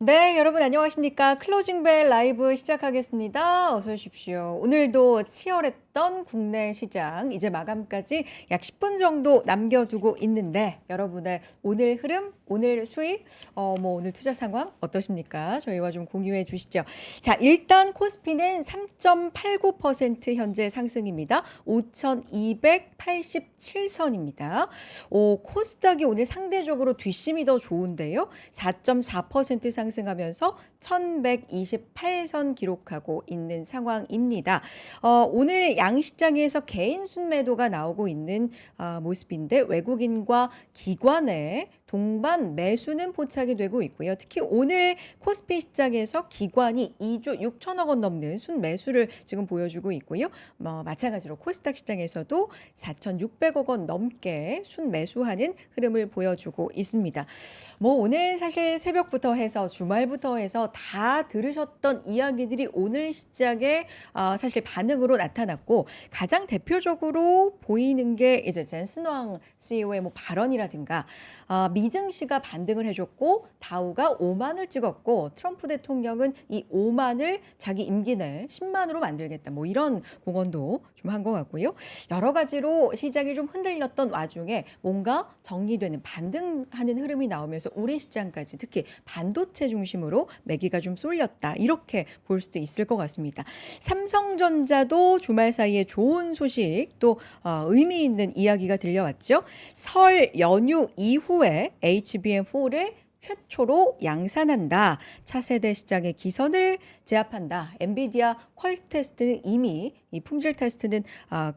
네, 여러분 안녕하십니까? 클로징벨 라이브 시작하겠습니다. 어서 오십시오. 오늘도 치열했던 국내 시장 이제 마감까지 약 10분 정도 남겨두고 있는데 여러분의 오늘 흐름, 오늘 수익, 오늘 투자 상황 어떠십니까? 저희와 좀 공유해 주시죠. 자, 일단 코스피는 3.89% 현재 상승입니다. 5,287선입니다. 코스닥이 오늘 상대적으로 뒷심이 더 좋은데요. 4.4% 상승하면서 1128선 기록하고 있는 상황입니다. 오늘 양시장에서 개인 순매도가 나오고 있는 모습인데 외국인과 기관의 동반 매수는 포착이 되고 있고요. 특히 오늘 코스피 시장에서 기관이 2조 6천억 원 넘는 순매수를 지금 보여주고 있고요. 마찬가지로 코스닥 시장에서도 4,600억 원 넘게 순매수하는 흐름을 보여주고 있습니다. 오늘 사실 새벽부터 해서 주말부터 해서 다 들으셨던 이야기들이 오늘 시장에 사실 반응으로 나타났고 가장 대표적으로 보이는 게 이제 젠슨왕 CEO의 발언이라든가 미증시가 반등을 해줬고 다우가 5만을 찍었고 트럼프 대통령은 이 5만을 자기 임기 내 10만으로 만들겠다. 이런 공언도 좀 한 것 같고요. 여러 가지로 시장이 좀 흔들렸던 와중에 뭔가 정리되는 반등하는 흐름이 나오면서 우리 시장까지 특히 반도체 중심으로 매기가 좀 쏠렸다. 이렇게 볼 수도 있을 것 같습니다. 삼성전자도 주말 사이에 좋은 소식 또 의미 있는 이야기가 들려왔죠. 설 연휴 이후에 HBM4를 최초로 양산한다. 차세대 시장의 기선을 제압한다. 엔비디아 퀄 테스트는 이미 이 품질 테스트는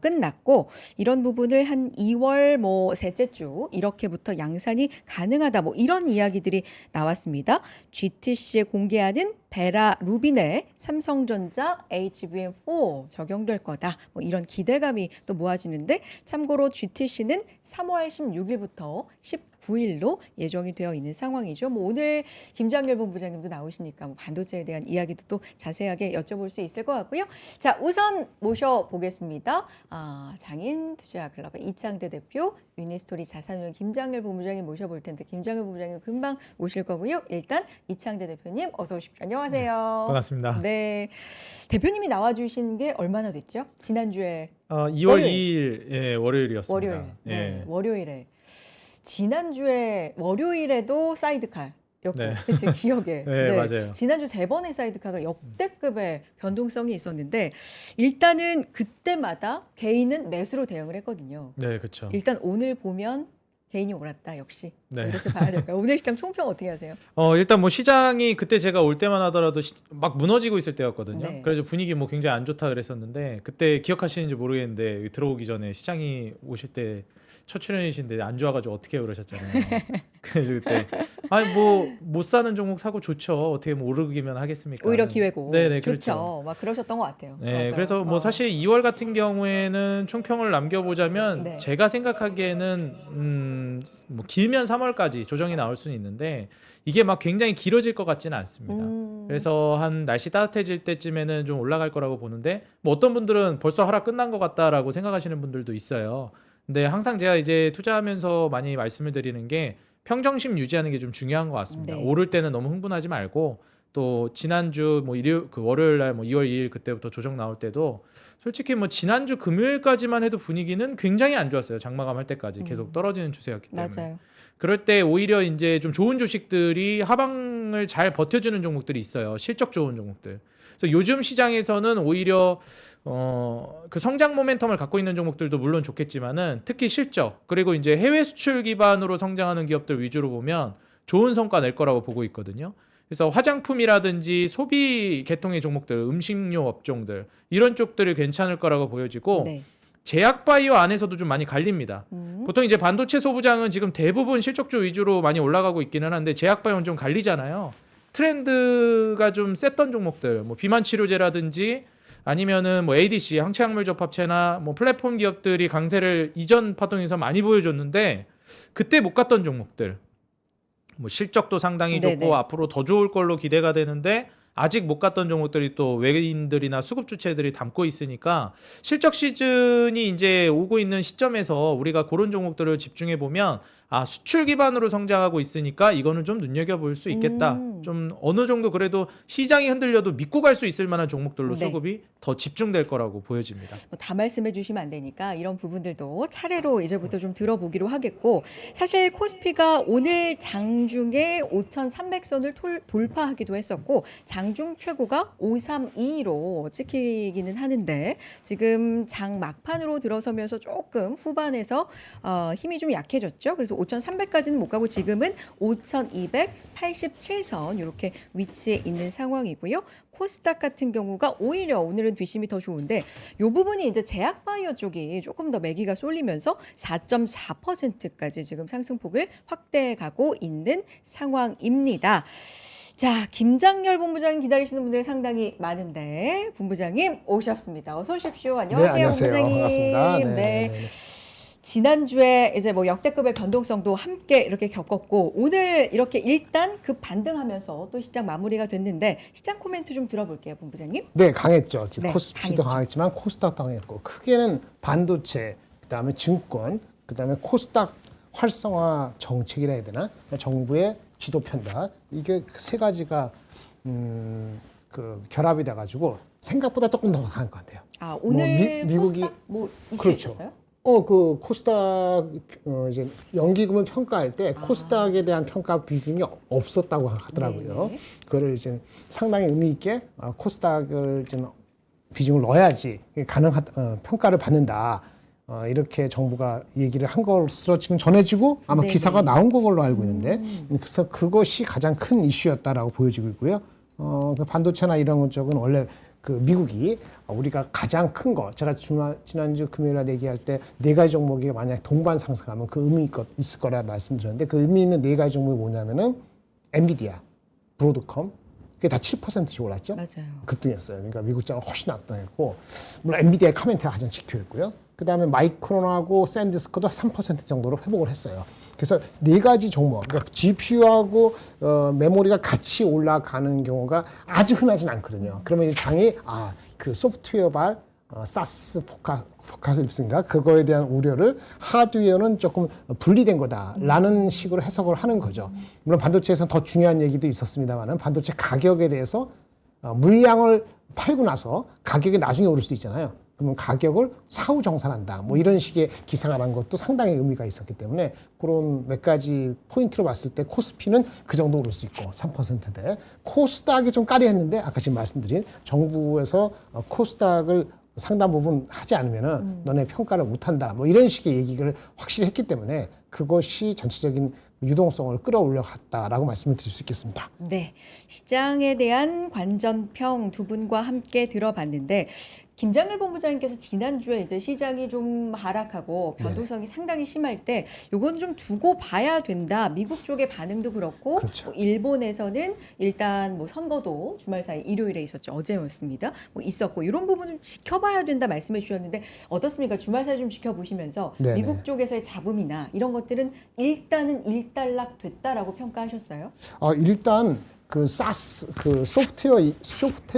끝났고 이런 부분을 한 2월 셋째 주 이렇게부터 양산이 가능하다. 이런 이야기들이 나왔습니다. GTC에 공개하는 베라 루빈에 삼성전자 HBM4 적용될 거다. 이런 기대감이 또 모아지는데 참고로 GTC는 3월 16일부터 19일로 예정이 되어 있는 상황이죠. 오늘 김장렬 본부장님도 나오시니까 반도체에 대한 이야기도 또 자세하게 여쭤볼 수 있을 것 같고요. 자, 우선 모셔보겠습니다. 장인 투자 글로벌 이창대 대표, 유니스토리 자산운용 김장렬 본부장님 모셔볼 텐데 김장렬 본부장님 금방 오실 거고요. 일단 이창대 대표님 어서 오십시오. 안녕하세요. 반갑습니다. 네, 대표님이 나와주신 게 얼마나 됐죠? 지난주에 2월 월요일. 2일 월요일이었습니다. 월요일. 네, 월요일에. 지난주에 월요일에도 사이드카였고, 네. 그치, 기억에. 네, 맞아요. 지난주 3번의 사이드카가 역대급의 변동성이 있었는데 일단은 그때마다 개인은 매수로 대응을 했거든요. 네, 그렇죠. 일단 오늘 보면 개인이 옳았다 역시. 네. 이렇게 봐야 될까요? 오늘 시장 총평 어떻게 하세요? 일단 시장이 그때 제가 올 때만 하더라도 막 무너지고 있을 때였거든요. 네. 그래서 분위기 굉장히 안 좋다 그랬었는데 그때 기억하시는지 모르겠는데 들어오기 전에 시장이 오실 때 첫 출연이신데 안 좋아가지고 어떻게 그러셨잖아요. 그래서 그때 못 사는 종목 사고 좋죠. 어떻게 오르기면 하겠습니까? 오히려 기회고. 네네, 좋죠. 그렇죠. 막 그러셨던 것 같아요. 네, 맞아요. 그래서 사실 2월 같은 경우에는 총평을 남겨보자면 네. 제가 생각하기에는 길면 3월까지 조정이 나올 수는 있는데 이게 막 굉장히 길어질 것 같지는 않습니다. 그래서 한 날씨 따뜻해질 때쯤에는 좀 올라갈 거라고 보는데 어떤 분들은 벌써 하락 끝난 것 같다라고 생각하시는 분들도 있어요. 근데 항상 제가 이제 투자하면서 많이 말씀을 드리는 게 평정심 유지하는 게 좀 중요한 것 같습니다. 네. 오를 때는 너무 흥분하지 말고 또 지난주 일요일 월요일 날 2월 2일 그때부터 조정 나올 때도 솔직히 지난주 금요일까지만 해도 분위기는 굉장히 안 좋았어요. 장마감 할 때까지 계속 떨어지는 추세였기 때문에. 맞아요. 그럴 때 오히려 이제 좀 좋은 주식들이 하방을 잘 버텨주는 종목들이 있어요. 실적 좋은 종목들. 그래서 요즘 시장에서는 오히려 그 성장 모멘텀을 갖고 있는 종목들도 물론 좋겠지만은 특히 실적 그리고 이제 해외 수출 기반으로 성장하는 기업들 위주로 보면 좋은 성과 낼 거라고 보고 있거든요. 그래서 화장품이라든지 소비 계통의 종목들, 음식료 업종들 이런 쪽들이 괜찮을 거라고 보여지고 네. 제약 바이오 안에서도 좀 많이 갈립니다. 보통 이제 반도체 소부장은 지금 대부분 실적주 위주로 많이 올라가고 있기는 한데 제약 바이오는 좀 갈리잖아요. 트렌드가 좀 셌던 종목들, 비만 치료제라든지 아니면은 ADC 항체약물 접합체나 플랫폼 기업들이 강세를 이전 파동에서 많이 보여줬는데 그때 못 갔던 종목들, 실적도 상당히 좋고 네네. 앞으로 더 좋을 걸로 기대가 되는데 아직 못 갔던 종목들이 또 외인들이나 수급 주체들이 담고 있으니까 실적 시즌이 이제 오고 있는 시점에서 우리가 그런 종목들을 집중해 보면 수출 기반으로 성장하고 있으니까 이거는 좀 눈여겨볼 수 있겠다. 좀 어느 정도 그래도 시장이 흔들려도 믿고 갈 수 있을 만한 종목들로 네. 수급이 더 집중될 거라고 보여집니다. 다 말씀해 주시면 안 되니까 이런 부분들도 차례로 이제부터 좀 들어보기로 하겠고, 사실 코스피가 오늘 장중에 5,300선을 돌파하기도 했었고 장중 최고가 532로 찍히기는 하는데 지금 장 막판으로 들어서면서 조금 후반에서 힘이 좀 약해졌죠. 그래서 5,300까지는 못 가고 지금은 5,287선 이렇게 위치해 있는 상황이고요. 코스닥 같은 경우가 오히려 오늘은 뒷심이 더 좋은데 이 부분이 이제 제약바이오 쪽이 조금 더 매기가 쏠리면서 4.4%까지 지금 상승폭을 확대해 가고 있는 상황입니다. 자, 김장렬 본부장님 기다리시는 분들 상당히 많은데 본부장님 오셨습니다. 어서 오십시오. 안녕하세요, 안녕하세요. 본부장님. 반갑습니다. 네. 지난주에 이제 뭐 역대급의 변동성도 함께 이렇게 겪었고 오늘 이렇게 일단 급 반등하면서 또 시장 마무리가 됐는데 시장 코멘트 좀 들어볼게요, 본부장님. 네, 강했죠. 지금 네, 코스피도 강했죠. 강했지만 코스닥도 강했고 크게는 반도체, 그다음에 증권, 그다음에 코스닥 활성화 정책이라 해야 되나? 정부의 지도 편다. 이게 세 가지가 그 결합이 돼가지고 생각보다 조금 더 강한 것 같아요. 아, 오늘 미국이 코스닥 뭐 이슈 그렇죠. 있었어요? 그 코스닥 이제 연기금을 평가할 때 코스닥에 대한 평가 비중이 없었다고 하더라고요. 네. 그거를 이제 상당히 의미 있게 코스닥을 좀 비중을 넣어야지 평가를 받는다. 이렇게 정부가 얘기를 한 것으로 지금 전해지고 아마 네네. 기사가 나온 걸로 알고 있는데 그래서 그것이 가장 큰 이슈였다라고 보여지고 있고요. 그 반도체나 이런 쪽은 원래 그 미국이 우리가 가장 큰 거 제가 지난주 금요일 날 얘기할 때 네 가지 종목이 만약 동반 상승하면 그 의미 있을 거라 말씀드렸는데 그 의미 있는 네 가지 종목이 뭐냐면은 엔비디아, 브로드컴 그게 다 7%씩 올랐죠. 맞아요. 급등했어요. 그러니까 미국 장은 훨씬 악동했고 물론 엔비디아의 카멘트가 가장 지켜있고요. 그다음에 마이크론하고 샌디스크도 3% 정도로 회복을 했어요. 그래서 네 가지 종목, 그러니까 GPU하고 메모리가 같이 올라가는 경우가 아주 흔하진 않거든요. 그러면 이 장이 그 소프트웨어발 사스 포카립스인가 그거에 대한 우려를 하드웨어는 조금 분리된 거다라는 식으로 해석을 하는 거죠. 물론 반도체에서는 더 중요한 얘기도 있었습니다만은 반도체 가격에 대해서 물량을 팔고 나서 가격이 나중에 오를 수도 있잖아요. 그러면 가격을 사후 정산한다. 뭐 이런 식의 기사가 난 것도 상당히 의미가 있었기 때문에 그런 몇 가지 포인트로 봤을 때 코스피는 그 정도 오를 수 있고 3%대. 코스닥이 좀 까리했는데 아까 지금 말씀드린 정부에서 코스닥을 상당 부분 하지 않으면은 너네 평가를 못한다. 뭐 이런 식의 얘기를 확실히 했기 때문에 그것이 전체적인 유동성을 끌어올려 갔다라고 말씀을 드릴 수 있겠습니다. 네, 시장에 대한 관전평 두 분과 함께 들어봤는데 김장렬 본부장님께서 지난주에 이제 시장이 좀 하락하고 변동성이 상당히 심할 때 요건 좀 두고 봐야 된다. 미국 쪽의 반응도 그렇고 그렇죠. 뭐 일본에서는 일단 뭐 선거도 주말 사이 일요일에 있었죠. 어제였습니다. 뭐 있었고 이런 부분 좀 지켜봐야 된다 말씀해 주셨는데 어떻습니까? 주말 사이 좀 지켜보시면서 네네. 미국 쪽에서의 잡음이나 이런 것들은 일단은 일단락 됐다라고 평가하셨어요? 일단 그 소프트웨어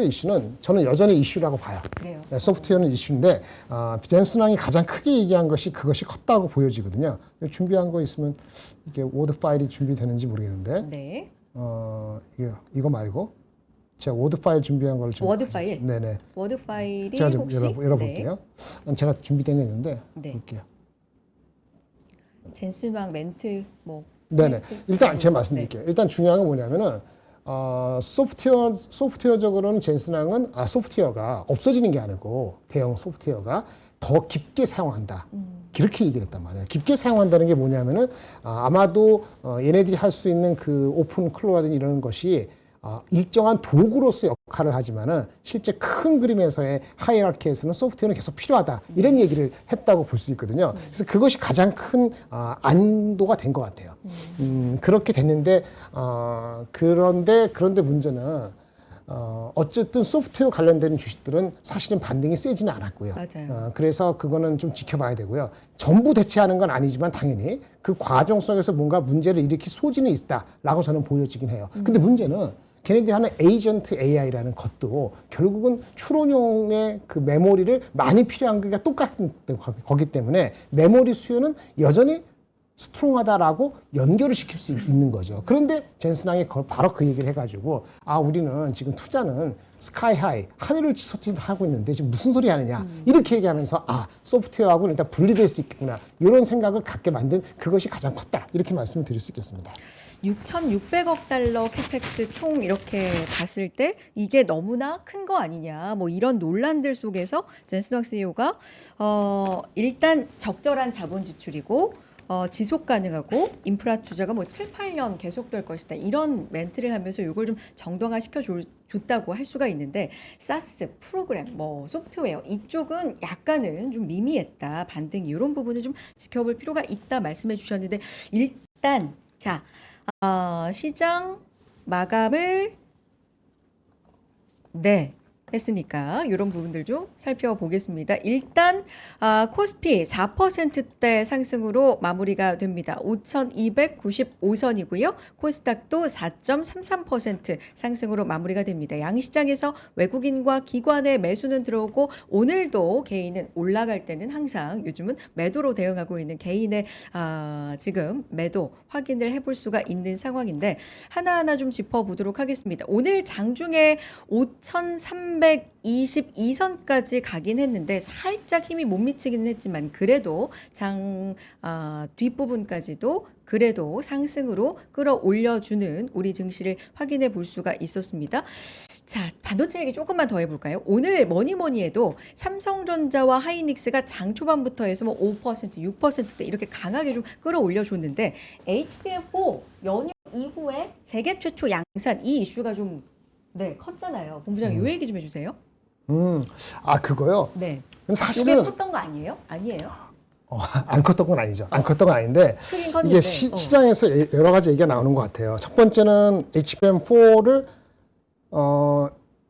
이슈는 저는 여전히 이슈라고 봐요. 그래요. 네, 소프트웨어는 이슈인데 젠슨왕이 가장 크게 얘기한 것이 그것이 컸다고 보여지거든요. 준비한 거 있으면 이게 워드 파일이 준비되는지 모르겠는데 네. 이거 말고 제가 워드 파일 준비한 걸 좀 워드 파일? 네네 워드 파일이 제가 좀 혹시 열어볼게요. 제가 준비된 게 있는데 네. 볼게요. 젠슨왕 멘트 뭐 네네. 일단 제가 네. 말씀드릴게요. 일단 중요한 건 뭐냐면은 소프트웨어적으로는 젠슨왕은 소프트웨어가 없어지는 게 아니고 대형 소프트웨어가 더 깊게 사용한다. 그렇게 얘기를 했단 말이에요. 깊게 사용한다는 게 뭐냐면은 아마도 얘네들이 할 수 있는 그 오픈 클로우든 이런 것이 일정한 도구로서 역할을 하지만은 실제 큰 그림에서의 하이라키에서는 소프트웨어는 계속 필요하다. 이런 얘기를 했다고 볼 수 있거든요. 그래서 그것이 가장 큰 안도가 된 것 같아요. 그렇게 됐는데 그런데 문제는 어쨌든 소프트웨어 관련된 주식들은 사실은 반등이 세지는 않았고요. 맞아요. 그래서 그거는 좀 지켜봐야 되고요. 전부 대체하는 건 아니지만 당연히 그 과정 속에서 뭔가 문제를 일으킬 소지는 있다라고 저는 보여지긴 해요. 근데 문제는 걔네들이 하는 에이전트 AI라는 것도 결국은 추론용의 그 메모리를 많이 필요한 게 똑같은 거기 때문에 메모리 수요는 여전히 스트롱하다라고 연결을 시킬 수 있는 거죠. 그런데 젠슨왕이 바로 그 얘기를 해가지고 우리는 지금 투자는 스카이 하이, 하늘을 치솟하고 있는데 지금 무슨 소리 하느냐 이렇게 얘기하면서 소프트웨어하고는 일단 분리될 수 있겠구나 이런 생각을 갖게 만든 그것이 가장 컸다 이렇게 말씀을 드릴 수 있겠습니다. 6,600억 달러 캐펙스 총 이렇게 봤을 때 이게 너무나 큰 거 아니냐 뭐 이런 논란들 속에서 젠슨 왕 CEO가 일단 적절한 자본 지출이고 지속 가능하고 인프라 투자가 뭐 7, 8년 계속될 것이다. 이런 멘트를 하면서 이걸 좀 정당화 시켜줬다고 할 수가 있는데 사스, 프로그램, 뭐 소프트웨어 이쪽은 약간은 좀 미미했다. 반등이 이런 부분을 좀 지켜볼 필요가 있다 말씀해 주셨는데 일단 자 시장 마감을 했으니까 이런 부분들 좀 살펴보겠습니다. 일단 코스피 4%대 상승으로 마무리가 됩니다. 5,295선이고요. 코스닥도 4.33% 상승으로 마무리가 됩니다. 양시장에서 외국인과 기관의 매수는 들어오고 오늘도 개인은 올라갈 때는 항상 요즘은 매도로 대응하고 있는 개인의 지금 매도 확인을 해볼 수가 있는 상황인데 하나하나 좀 짚어보도록 하겠습니다. 오늘 장중에 5,322선까지 가긴 했는데 살짝 힘이 못 미치기는 했지만 그래도 장 뒷부분까지도 그래도 상승으로 끌어올려주는 우리 증시를 확인해 볼 수가 있었습니다. 자, 반도체 얘기 조금만 더 해볼까요? 오늘 뭐니 해도 삼성전자와 하이닉스가 장 초반부터 해서 뭐 5%, 6%대 이렇게 강하게 좀 끌어올려줬는데 HBM4 연휴 이후에 세계 최초 양산 이 이슈가 좀 컸잖아요. 본부장님 요 얘기 좀 해주세요. 그거요? 네. 사실은 이게 컸던 거 아니에요? 아니에요? 안 컸던 건 아니죠. 안 컸던 건 아닌데 크긴 컸는데. 이게 시장에서 여러 가지 얘기가 나오는 것 같아요. 첫 번째는 HBM4를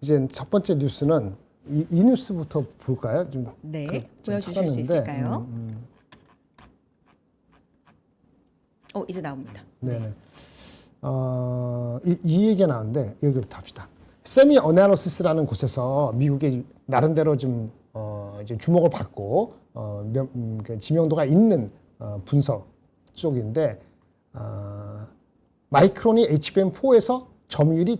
이제 첫 번째 뉴스는 이 뉴스부터 볼까요? 좀 좀 보여주실 수 찾았는데, 있을까요? 이제 나옵니다. 네네. 이 얘기가 나오는데 여기로 합시다. 세미 어나리시스라는 곳에서 미국의 나름대로 좀 이제 주목을 받고 지명도가 있는 분석 쪽인데 마이크론이 HBM4에서 점유율이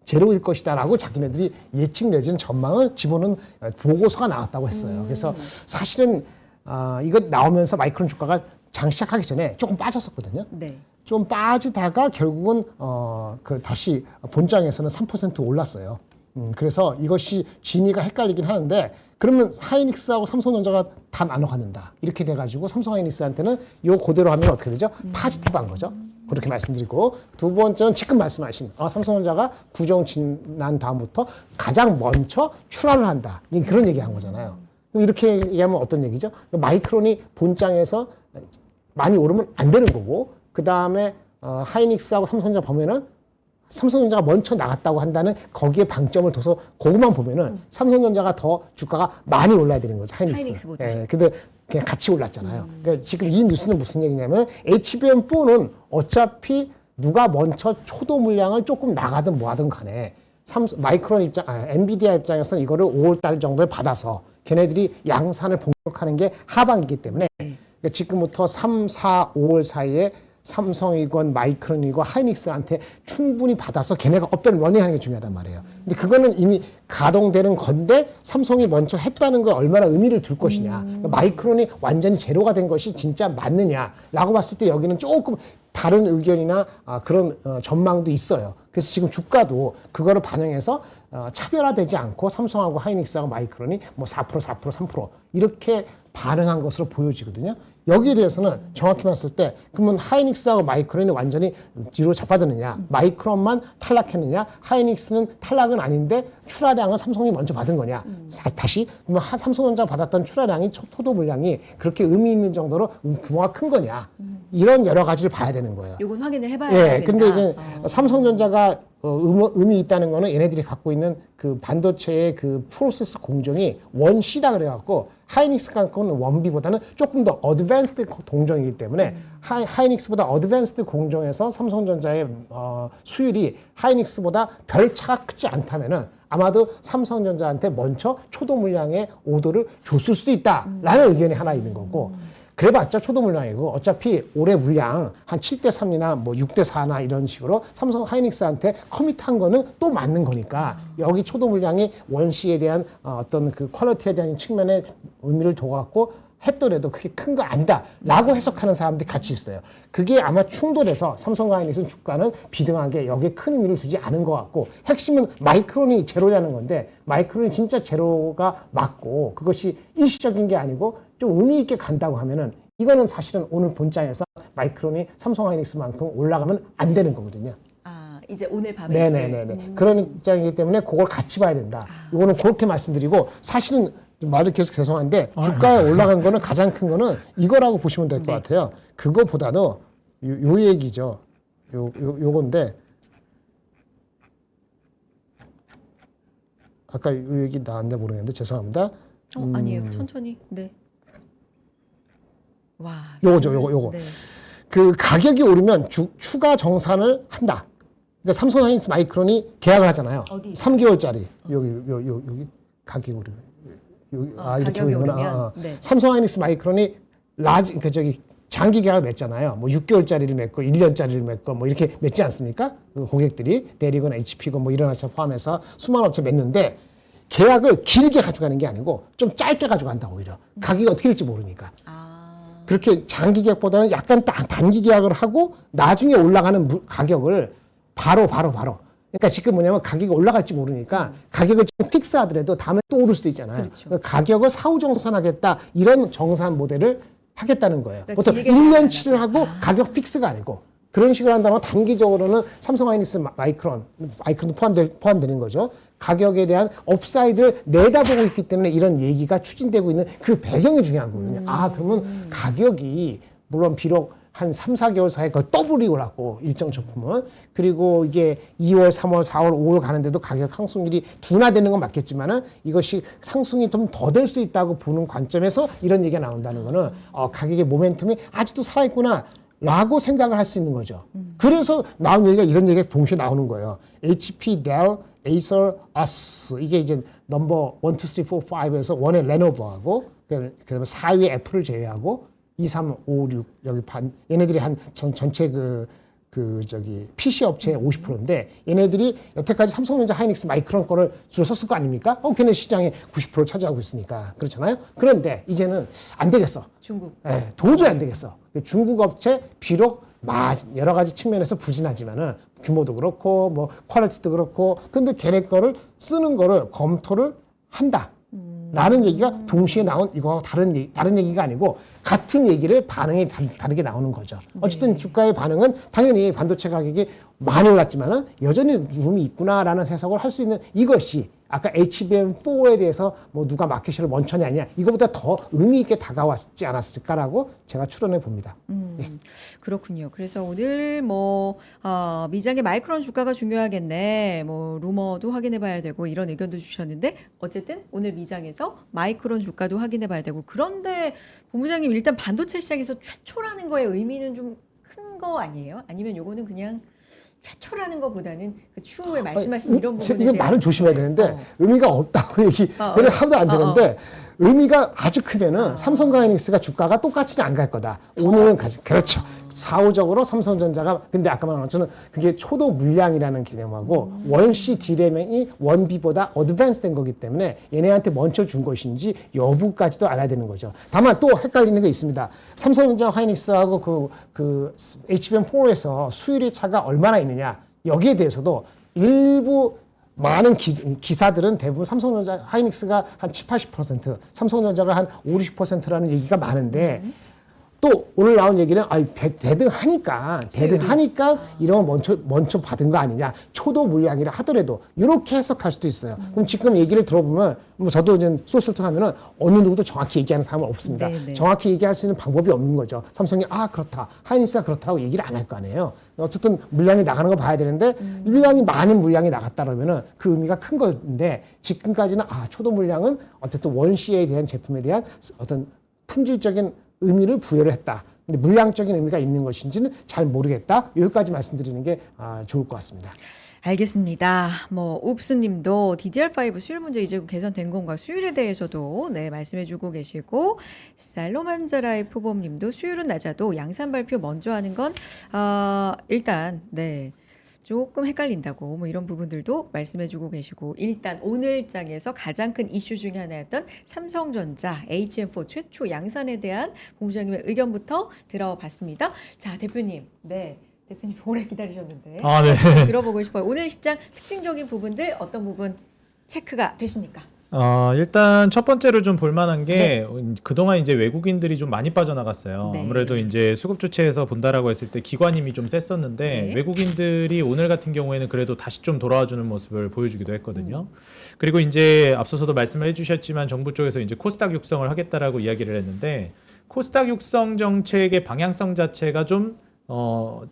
제로일 것이다라고 자기네들이 예측 내지는 전망을 집어넣은 보고서가 나왔다고 했어요. 그래서 사실은 이거 나오면서 마이크론 주가가 장 시작하기 전에 조금 빠졌었거든요. 네. 좀 빠지다가 결국은 다시 본장에서는 3% 올랐어요. 그래서 이것이 진위가 헷갈리긴 하는데 그러면 하이닉스하고 삼성전자가 다 나눠 갖는다. 이렇게 돼가지고 삼성 하이닉스한테는 요 그대로 하면 어떻게 되죠? 파지티브한 거죠. 그렇게 말씀드리고 두 번째는 지금 말씀하신 삼성전자가 구정 지난 다음부터 가장 먼저 출하를 한다. 그런 얘기한 거잖아요. 그럼 이렇게 얘기하면 어떤 얘기죠? 마이크론이 본장에서 많이 오르면 안 되는 거고 그 다음에 하이닉스하고 삼성전자 보면은 삼성전자가 먼저 나갔다고 한다는 거기에 방점을 둬서 그것만 보면은 삼성전자가 더 주가가 많이 올라야 되는 거죠. 하이닉스보다. 근데 그냥 같이 올랐잖아요. 그러니까 지금 이 뉴스는 무슨 얘기냐면 HBM4는 어차피 누가 먼저 초도 물량을 조금 나가든 뭐하든 간에 마이크론 엔비디아 입장에서는 이거를 5월달 정도에 받아서 걔네들이 양산을 본격하는 게 하반기이기 때문에 그러니까 지금부터 3, 4, 5월 사이에 삼성이건 마이크론이건 하이닉스한테 충분히 받아서 걔네가 업배를 러닝하는 게 중요하단 말이에요. 근데 그거는 이미 가동되는 건데 삼성이 먼저 했다는 걸 얼마나 의미를 둘 것이냐. 그러니까 마이크론이 완전히 제로가 된 것이 진짜 맞느냐라고 봤을 때 여기는 조금 다른 의견이나 그런 전망도 있어요. 그래서 지금 주가도 그거를 반영해서 차별화되지 않고 삼성하고 하이닉스하고 마이크론이 뭐 4%, 3% 이렇게 반응한 것으로 보여지거든요. 여기에 대해서는 정확히 봤을 때 그러면 하이닉스하고 마이크론이 완전히 뒤로 자빠졌느냐, 마이크론만 탈락했느냐, 하이닉스는 탈락은 아닌데 출하량은 삼성이 먼저 받은 거냐. 다시 그러면 삼성전자가 받았던 출하량이 토도 물량이 그렇게 의미 있는 정도로 규모가 큰 거냐. 이런 여러 가지를 봐야 되는 거예요. 이건 확인을 해봐야 된다. 근데 이제 삼성전자가 의미 있다는 거는 얘네들이 갖고 있는 그 반도체의 그 프로세스 공정이 원C다 그래갖고 하이닉스 갖고는 원B보다는 조금 더 어드밴스드 공정이기 때문에 하이닉스보다 어드밴스드 공정에서 삼성전자의 수율이 하이닉스보다 별 차가 크지 않다면은 아마도 삼성전자한테 먼저 초도 물량의 오더를 줬을 수도 있다라는 의견이 하나 있는 거고 그래봤자 초도 물량이고 어차피 올해 물량 한 7대 3이나 뭐 6대 4나 이런 식으로 삼성 하이닉스한테 커밋한 거는 또 맞는 거니까 여기 초도 물량이 원시에 대한 어떤 그 퀄리티에 대한 측면에 의미를 둬갖고 했더라도 그게 큰 거 아니다라고 해석하는 사람들이 같이 있어요. 그게 아마 충돌해서 삼성하이닉스 주가는 비등하게 여기에 큰 의미를 두지 않은 것 같고 핵심은 마이크론이 제로라는 건데 마이크론이 진짜 제로가 맞고 그것이 일시적인 게 아니고 좀 의미 있게 간다고 하면은 이거는 사실은 오늘 본장에서 마이크론이 삼성하이닉스만큼 올라가면 안 되는 거거든요. 아, 이제 오늘 밤에 네네네. 그런 입장이기 때문에 그걸 같이 봐야 된다. 이거는 그렇게 말씀드리고 사실은 말을 계속 죄송한데 주가에 올라간 거는 가장 큰 거는 이거라고 보시면 될 것 같아요. 그거보다도 요 얘기죠. 요건데 아까 요 얘기 나왔는데 모르겠는데 죄송합니다. 아니에요. 천천히. 네. 와. 요거. 네. 그 가격이 오르면 추가 정산을 한다. 그러니까 삼성하이닉스 마이크론이 계약을 하잖아요. 어디? 3개월짜리. 여기 가격이 오르면. 이렇게 가격이 보이구나. 오르면. 네. 삼성하이닉스 마이크론이 그러니까 저기 장기 계약을 맺잖아요. 뭐 6개월짜리를 맺고 1년짜리를 맺고 뭐 이렇게 맺지 않습니까? 그 고객들이 대리건 HP건 뭐 이런 업체 포함해서 수많은 업체 맺는데 계약을 길게 가져가는 게 아니고 좀 짧게 가져간다 오히려. 가격이 어떻게 될지 모르니까. 그렇게 장기 계약보다는 약간 단기 계약을 하고 나중에 올라가는 가격을 바로. 그러니까 지금 뭐냐면 가격이 올라갈지 모르니까 가격을 지금 픽스하더라도 다음에 또 오를 수도 있잖아요. 그렇죠. 그러니까 가격을 사후 정산하겠다 이런 정산 모델을 하겠다는 거예요. 그러니까 보통 길게 1년치를 하고 가격 픽스가 아니고 그런 식으로 한다면 단기적으로는 삼성하이닉스 마이크론도 포함되는 거죠. 가격에 대한 업사이드를 내다보고 있기 때문에 이런 얘기가 추진되고 있는 그 배경이 중요한 거거든요. 그러면 가격이 물론 비록 한 3, 4개월 사이에 거의 더블이 올랐고 일정 제품은 그리고 이게 2월, 3월, 4월, 5월 가는데도 가격 상승률이 둔화되는 건 맞겠지만은 이것이 상승이 좀 더 될 수 있다고 보는 관점에서 이런 얘기가 나온다는 거는 가격의 모멘텀이 아직도 살아있구나. 라고 생각을 할 수 있는 거죠. 그래서 나온 얘기가 이런 얘기가 동시에 나오는 거예요. HP, Dell, Acer, ASUS 이게 이제 넘버 1, 2, 3, 4, 5에서 1에 레노버하고 그다음에 4위에 애플을 제외하고 2, 3, 5, 6 여기 얘네들이 한 전체 저기 PC 업체의 50%인데 얘네들이 여태까지 삼성전자 하이닉스 마이크론 거를 주로 썼을 거 아닙니까? 걔네 시장의 90% 차지하고 있으니까 그렇잖아요. 그런데 이제는 안 되겠어. 중국. 네, 도저히 안 되겠어. 중국 업체 비록 여러 가지 측면에서 부진하지만은 규모도 그렇고 뭐 퀄리티도 그렇고 근데 걔네 거를 쓰는 거를 검토를 한다. 라는 얘기가 동시에 나온 이거하고 다른 얘기가 아니고 같은 얘기를 반응이 다르게 나오는 거죠. 어쨌든 주가의 반응은 당연히 반도체 가격이 많이 올랐지만은 여전히 룸이 있구나라는 해석을 할 수 있는 이것이 아까 HBM4에 대해서 뭐 누가 마켓시를 먼저 하냐 이거보다 더 의미 있게 다가왔지 않았을까라고 제가 추론해 봅니다. 그렇군요. 그래서 오늘 미장의 마이크론 주가가 중요하겠네. 루머도 확인해 봐야 되고 이런 의견도 주셨는데 어쨌든 오늘 미장에서 마이크론 주가도 확인해 봐야 되고 그런데 본부장님 일단 반도체 시장에서 최초라는 거의 의미는 좀 큰 거 아니에요? 아니면 요거는 그냥 최초라는 것보다는 그 추후에 말씀하신 이런 부분에 이게 말을 조심해야 되는데 의미가 없다고 얘기를 하도 안 되는데 의미가 아주 크면은 삼성과 하이닉스가 주가가 똑같이는 안 갈 거다. 오늘은 그렇죠. 사후적으로 삼성전자가 근데 아까 말한 것처럼 그게 초도 물량이라는 개념하고 원C D램이 원비보다 어드밴스된 거기 때문에 얘네한테 먼저 준 것인지 여부까지도 알아야 되는 거죠. 다만 또 헷갈리는 게 있습니다. 삼성전자 하이닉스하고 그 HBM4에서 수율의 차가 얼마나 있느냐 여기에 대해서도 일부 많은 기사들은 대부분 삼성전자 하이닉스가 한 70, 80%, 삼성전자가 한 50, 60%라는 얘기가 많은데 또 오늘 나온 얘기는 대등하니까 이런 먼저 받은 거 아니냐 초도 물량이라 하더라도 이렇게 해석할 수도 있어요. 그럼 지금 얘기를 들어보면 저도 이제 소스를 하면은 어느 누구도 정확히 얘기하는 사람은 없습니다. 네네. 정확히 얘기할 수 있는 방법이 없는 거죠. 삼성이 그렇다 하이닉스가 그렇다고 얘기를 안 할 거 아니에요. 어쨌든 물량이 나가는 거 봐야 되는데 물량이 많은 물량이 나갔다 그러면은 그 의미가 큰 건데 지금까지는 초도 물량은 어쨌든 원C에 대한 제품에 대한 어떤 품질적인 의미를 부여를 했다. 근데 물량적인 의미가 있는 것인지는 잘 모르겠다. 여기까지 말씀드리는 게 좋을 것 같습니다. 알겠습니다. 뭐 읍스님도 DDR5 수율 문제 이제 개선된 건가 수율에 대해서도 네 말씀해주고 계시고 살로만자라의 표범님도 수율은 낮아도 양산 발표 먼저 하는 건 일단 네. 조금 헷갈린다고 뭐 이런 부분들도 말씀해주고 계시고 일단 오늘 장에서 가장 큰 이슈 중에 하나였던 삼성전자 HM4 최초 양산에 대한 본부장님의 의견부터 들어봤습니다. 자 대표님, 네 대표님 오래 기다리셨는데 아, 네. 들어보고 싶어요. 오늘 시장 특징적인 부분들 어떤 부분 체크가 되십니까? 일단 첫 번째로 좀 볼만한 게 그동안 이제 외국인들이 좀 많이 빠져나갔어요. 네. 아무래도 이제 수급 조치에서 본다라고 했을 때 기관 힘이 좀 셌었는데 네. 외국인들이 오늘 같은 경우에는 그래도 다시 좀 돌아와주는 모습을 보여주기도 했거든요. 그리고 이제 앞서서도 말씀을 해주셨지만 정부 쪽에서 이제 코스닥 육성을 하겠다라고 이야기를 했는데 코스닥 육성 정책의 방향성 자체가 좀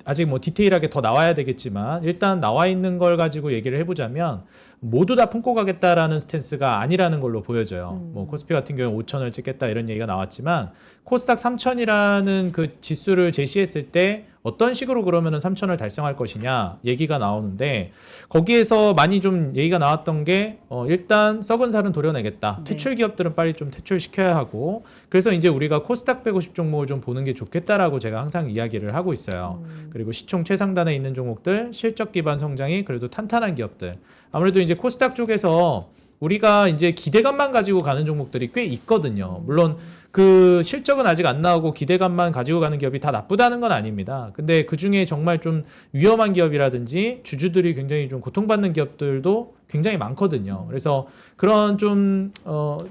아직 뭐 디테일하게 더 나와야 되겠지만 일단 나와 있는 걸 가지고 얘기를 해보자면 모두 다 품고 가겠다라는 스탠스가 아니라는 걸로 보여져요. 뭐 코스피 같은 경우는 5천을 찍겠다 이런 얘기가 나왔지만 코스닥 3천이라는 그 지수를 제시했을 때 어떤 식으로 그러면은 3천을 달성할 것이냐 얘기가 나오는데 거기에서 많이 좀 얘기가 나왔던 게 일단 썩은 살은 도려내겠다. 네. 퇴출 기업들은 빨리 좀 퇴출시켜야 하고 그래서 이제 우리가 코스닥 150 종목을 좀 보는 게 좋겠다라고 제가 항상 이야기를 하고 있어요. 그리고 시총 최상단에 있는 종목들, 실적 기반 성장이 그래도 탄탄한 기업들. 아무래도 이제 코스닥 쪽에서 우리가 이제 기대감만 가지고 가는 종목들이 꽤 있거든요. 물론 그 실적은 아직 안 나오고 기대감만 가지고 가는 기업이 다 나쁘다는 건 아닙니다. 근데 그 중에 정말 좀 위험한 기업이라든지 주주들이 굉장히 좀 고통받는 기업들도 굉장히 많거든요. 그래서 그런 좀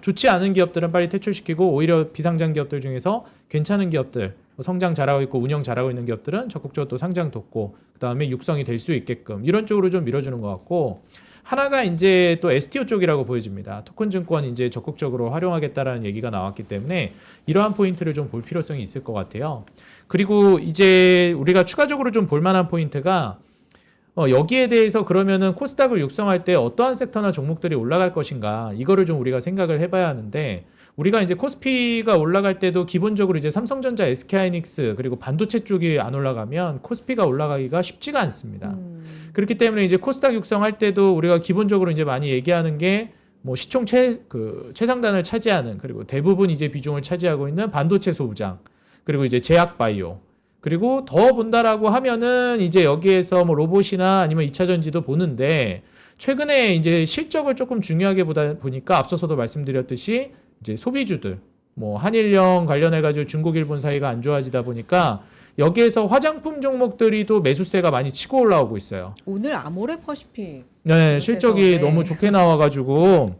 좋지 않은 기업들은 빨리 퇴출시키고 오히려 비상장 기업들 중에서 괜찮은 기업들 성장 잘하고 있고 운영 잘하고 있는 기업들은 적극적으로 또 상장 돕고 그다음에 육성이 될 수 있게끔 이런 쪽으로 좀 밀어주는 것 같고 하나가 이제 또 STO 쪽이라고 보여집니다. 토큰 증권 이제 적극적으로 활용하겠다라는 얘기가 나왔기 때문에 이러한 포인트를 좀 볼 필요성이 있을 것 같아요. 그리고 이제 우리가 추가적으로 좀 볼만한 포인트가 여기에 대해서 그러면은 코스닥을 육성할 때 어떠한 섹터나 종목들이 올라갈 것인가 이거를 좀 우리가 생각을 해봐야 하는데 우리가 이제 코스피가 올라갈 때도 기본적으로 이제 삼성전자, SK하이닉스 그리고 반도체 쪽이 안 올라가면 코스피가 올라가기가 쉽지가 않습니다. 그렇기 때문에 이제 코스닥 육성할 때도 우리가 기본적으로 이제 많이 얘기하는 게 뭐 시총 최상단을 차지하는 그리고 대부분 이제 비중을 차지하고 있는 반도체 소부장 그리고 이제 제약 바이오 그리고 더 본다라고 하면은 이제 여기에서 뭐 로봇이나 아니면 2차 전지도 보는데 최근에 이제 실적을 조금 중요하게 보다 보니까 앞서서도 말씀드렸듯이 이제 소비주들 뭐 한일령 관련해 가지고 중국 일본 사이가 안 좋아지다 보니까 여기에서 화장품 종목들이 또 매수세가 많이 치고 올라오고 있어요. 오늘 아모레 퍼시픽 네, 실적이 네. 너무 좋게 나와가지고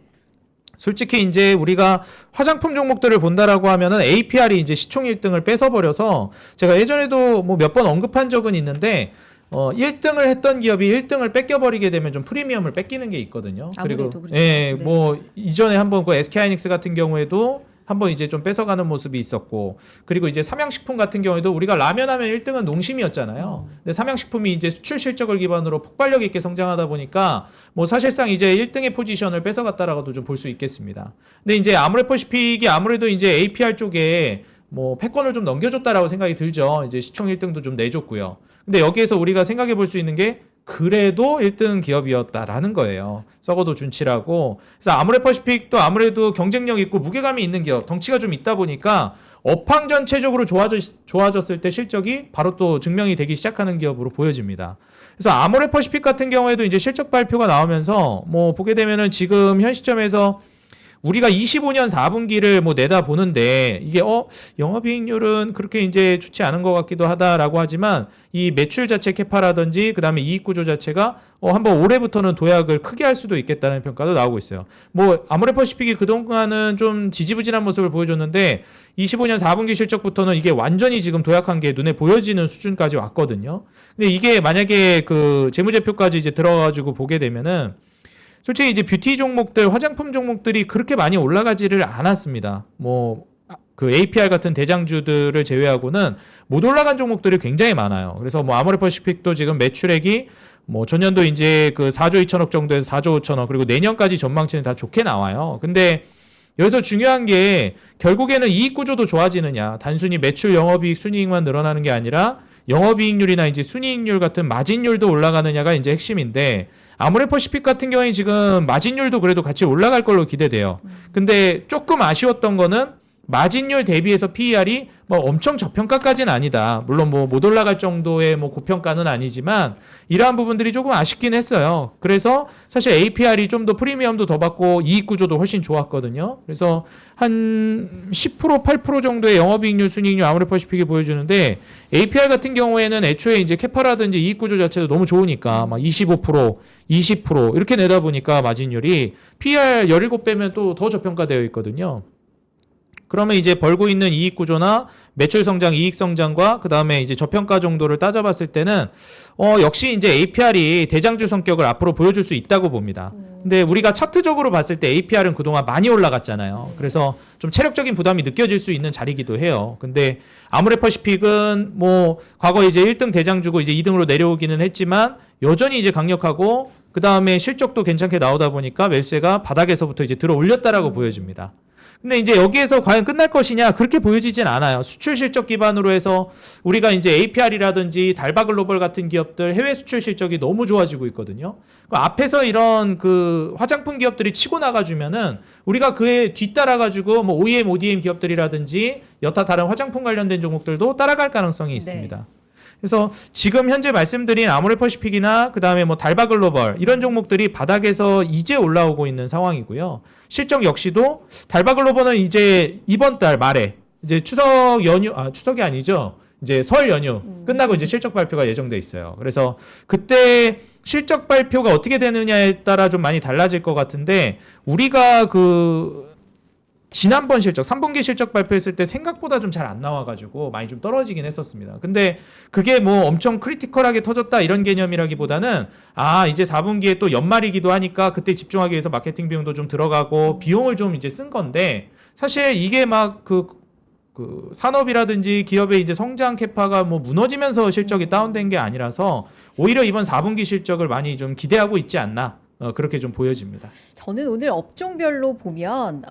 솔직히 이제 우리가 화장품 종목들을 본다라고 하면은 APR이 이제 시총 1등을 뺏어버려서 제가 예전에도 뭐 몇 번 언급한 적은 있는데 1등을 했던 기업이 1등을 뺏겨버리게 되면 좀 프리미엄을 뺏기는 게 있거든요. 아무래도 그리고 그렇죠. 예, 네. 뭐 이전에 한번 그 SK하이닉스 같은 경우에도 한번 이제 좀 뺏어가는 모습이 있었고 그리고 이제 삼양식품 같은 경우에도 우리가 라면 하면 1등은 농심이었잖아요. 근데 삼양식품이 이제 수출 실적을 기반으로 폭발력 있게 성장하다 보니까 뭐 사실상 이제 1등의 포지션을 뺏어갔다라고도 좀 볼 수 있겠습니다. 근데 이제 아모레퍼시픽이 아무래도 이제 APR 쪽에 뭐 패권을 좀 넘겨줬다라고 생각이 들죠. 이제 시총 1등도 좀 내줬고요. 근데 여기에서 우리가 생각해 볼 수 있는 게 그래도 1등 기업이었다라는 거예요. 썩어도 준치라고. 그래서 아모레퍼시픽도 아무래도 경쟁력 있고 무게감이 있는 기업, 덩치가 좀 있다 보니까 업황 전체적으로 좋아졌을 때 실적이 바로 또 증명이 되기 시작하는 기업으로 보여집니다. 그래서 아모레퍼시픽 같은 경우에도 이제 실적 발표가 나오면서 뭐 보게 되면은 지금 현 시점에서 우리가 25년 4분기를 뭐 내다 보는데 이게 영업이익률은 그렇게 이제 좋지 않은 것 같기도 하다라고 하지만 이 매출 자체 캐파라든지 그다음에 이익 구조 자체가 한번 올해부터는 도약을 크게 할 수도 있겠다는 평가도 나오고 있어요. 뭐 아모레퍼시픽이 그동안은 좀 지지부진한 모습을 보여줬는데 25년 4분기 실적부터는 이게 완전히 지금 도약한 게 눈에 보여지는 수준까지 왔거든요. 근데 이게 만약에 그 재무제표까지 이제 들어가지고 보게 되면은 솔직히 이제 뷰티 종목들, 화장품 종목들이 그렇게 많이 올라가지를 않았습니다. 뭐 그 APR 같은 대장주들을 제외하고는 못 올라간 종목들이 굉장히 많아요. 그래서 뭐 아모레퍼시픽도 지금 매출액이 뭐 전년도 이제 그 4조 2천억 정도에서 4조 5천억 그리고 내년까지 전망치는 다 좋게 나와요. 근데 여기서 중요한 게 결국에는 이익 구조도 좋아지느냐, 단순히 매출 영업이익 순이익만 늘어나는 게 아니라 영업이익률이나 이제 순이익률 같은 마진율도 올라가느냐가 이제 핵심인데 아모레퍼시픽 같은 경우에 지금 마진율도 그래도 같이 올라갈 걸로 기대돼요. 근데 조금 아쉬웠던 거는 마진율 대비해서 PER이 뭐 엄청 저평가까지는 아니다. 물론 뭐 못 올라갈 정도의 뭐 고평가는 아니지만 이러한 부분들이 조금 아쉽긴 했어요. 그래서 사실 APR이 좀 더 프리미엄도 더 받고 이익 구조도 훨씬 좋았거든요. 그래서 한 10% 8% 정도의 영업이익률 순이익률 아모레퍼시픽이 보여주는데 APR 같은 경우에는 애초에 이제 캐파라든지 이익 구조 자체도 너무 좋으니까 막 25% 20% 이렇게 내다 보니까 마진율이 PER 17 빼면 또 더 저평가되어 있거든요. 그러면 이제 벌고 있는 이익 구조나 매출 성장, 이익 성장과 그 다음에 이제 저평가 정도를 따져봤을 때는 역시 이제 APR이 대장주 성격을 앞으로 보여줄 수 있다고 봅니다. 근데 우리가 차트적으로 봤을 때 APR은 그동안 많이 올라갔잖아요. 그래서 좀 체력적인 부담이 느껴질 수 있는 자리이기도 해요. 근데 아모레퍼시픽은 뭐 과거 이제 1등 대장주고 이제 2등으로 내려오기는 했지만 여전히 이제 강력하고 그 다음에 실적도 괜찮게 나오다 보니까 매수세가 바닥에서부터 이제 들어 올렸다라고 보여집니다. 근데 이제 여기에서 과연 끝날 것이냐 그렇게 보여지진 않아요. 수출 실적 기반으로 해서 우리가 이제 APR이라든지 달바글로벌 같은 기업들 해외 수출 실적이 너무 좋아지고 있거든요. 앞에서 이런 그 화장품 기업들이 치고 나가주면은 우리가 그에 뒤따라 가지고 뭐 OEM, ODM 기업들이라든지 여타 다른 화장품 관련된 종목들도 따라갈 가능성이 있습니다. 네. 그래서 지금 현재 말씀드린 아모레퍼시픽이나 그 다음에 뭐 달바글로벌 이런 종목들이 바닥에서 이제 올라오고 있는 상황이고요. 실적 역시도 달바글로벌은 이제 이번 달 말에 이제 추석 연휴 추석이 아니죠. 이제 설 연휴 끝나고 이제 실적 발표가 예정돼 있어요. 그래서 그때 실적 발표가 어떻게 되느냐에 따라 좀 많이 달라질 것 같은데 우리가 그 지난번 실적 3분기 실적 발표했을 때 생각보다 좀 잘 안 나와가지고 많이 좀 떨어지긴 했었습니다. 근데 그게 뭐 엄청 크리티컬하게 터졌다 이런 개념이라기보다는 이제 4분기에 또 연말이기도 하니까 그때 집중하기 위해서 마케팅 비용도 좀 들어가고 비용을 좀 이제 쓴 건데 사실 이게 막 그 산업이라든지 기업의 이제 성장 캐파가 뭐 무너지면서 실적이 다운된 게 아니라서 오히려 이번 4분기 실적을 많이 좀 기대하고 있지 않나. 그렇게 좀 보여집니다. 저는 오늘 업종별로 보면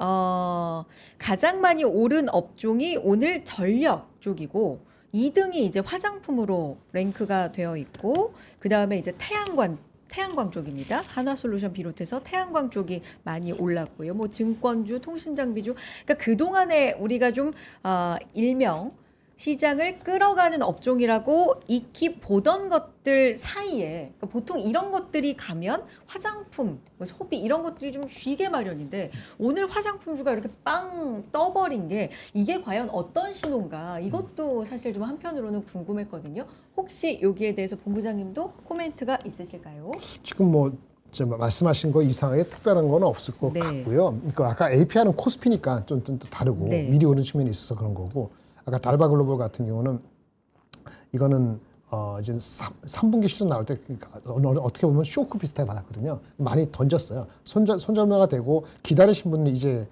가장 많이 오른 업종이 오늘 전력 쪽이고 2등이 이제 화장품으로 랭크가 되어 있고 그 다음에 이제 태양광 쪽입니다. 한화솔루션 비롯해서 태양광 쪽이 많이 올랐고요. 뭐 증권주, 통신장비주. 그러니까 그 동안에 우리가 좀 일명 시장을 끌어가는 업종이라고 익히 보던 것들 사이에 그러니까 보통 이런 것들이 가면 화장품, 뭐 소비 이런 것들이 좀 쉬게 마련인데 오늘 화장품주가 이렇게 빵 떠버린 게 이게 과연 어떤 신호인가 이것도 사실 좀 한편으로는 궁금했거든요. 혹시 여기에 대해서 본부장님도 코멘트가 있으실까요? 지금 뭐 말씀하신 거 이상하게 특별한 건 없을 것 네. 같고요. 그러니까 아까 APR은 코스피니까 좀 다르고 네. 미리 오른 측면이 있어서 그런 거고 아까 달바글로벌 같은 경우는 이거는 이제 3분기 실적 나올 때 어떻게 보면 쇼크 비슷하게 받았거든요. 많이 던졌어요. 손절매가 되고 기다리신 분은 이제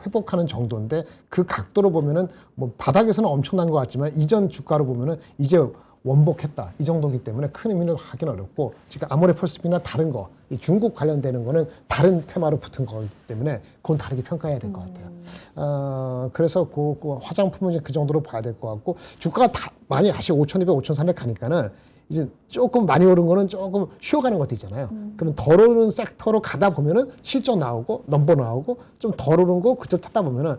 회복하는 정도인데 그 각도로 보면은 뭐 바닥에서는 엄청난 것 같지만 이전 주가로 보면은 이제 원복했다 이 정도이기 때문에 큰 의미를 하기는 어렵고 지금 아모레퍼시픽이나 다른 거 이 중국 관련되는 거는 다른 테마로 붙은 거기 때문에 그건 다르게 평가해야 될 것 같아요. 그래서 그 화장품은 이제 그 정도로 봐야 될 것 같고 주가가 다 많이 다시 5,200, 5,300 가니까는 이제 조금 많이 오른 거는 조금 쉬어가는 것도 있잖아요. 그러면 덜 오른 섹터로 가다 보면은 실적 나오고 넘버 나오고 좀 덜 오른 거 그저 찾다 보면은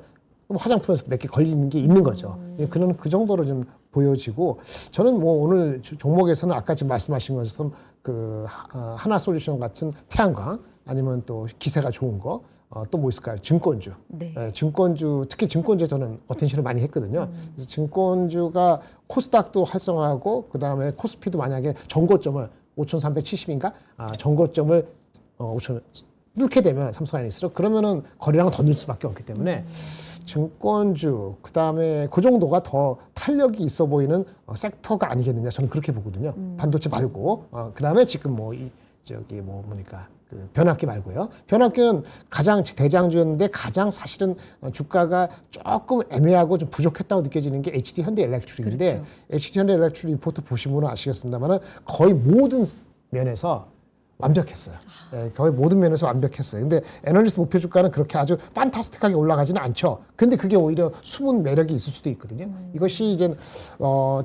화장품에서 몇 개 걸리는 게 있는 거죠. 그는 그 정도로 좀 보여지고 저는 뭐 오늘 종목에서는 아까 지금 말씀하신 것처럼 그 하나솔루션 같은 태양광 아니면 또 기세가 좋은 거 또 뭐 있을까요? 증권주. 네. 증권주 특히 증권주에 저는 어텐션을 많이 했거든요. 그래서 증권주가 코스닥도 활성화하고 그 다음에 코스피도 만약에 전고점을 5,370인가 전고점을 5,000 뚫게 되면 삼성하이닉스로 그러면은 거래량은 더 늘 수밖에 없기 때문에 증권주 그다음에 그 정도가 더 탄력이 있어 보이는 섹터가 아니겠느냐 저는 그렇게 보거든요. 반도체 말고 그다음에 지금 뭐 뭡니까 그 변압기 말고요. 변압기는 가장 대장주였는데 가장 사실은 주가가 조금 애매하고 좀 부족했다고 느껴지는 게 HD 현대 일렉트릭인데 그렇죠. HD 현대 일렉트릭 리포트 보시면 아시겠습니다만은 거의 모든 면에서 완벽했어요. 예, 거의 모든 면에서 완벽했어요. 근데 애널리스트 목표 주가는 그렇게 아주 판타스틱하게 올라가지는 않죠. 근데 그게 오히려 숨은 매력이 있을 수도 있거든요. 이것이 이제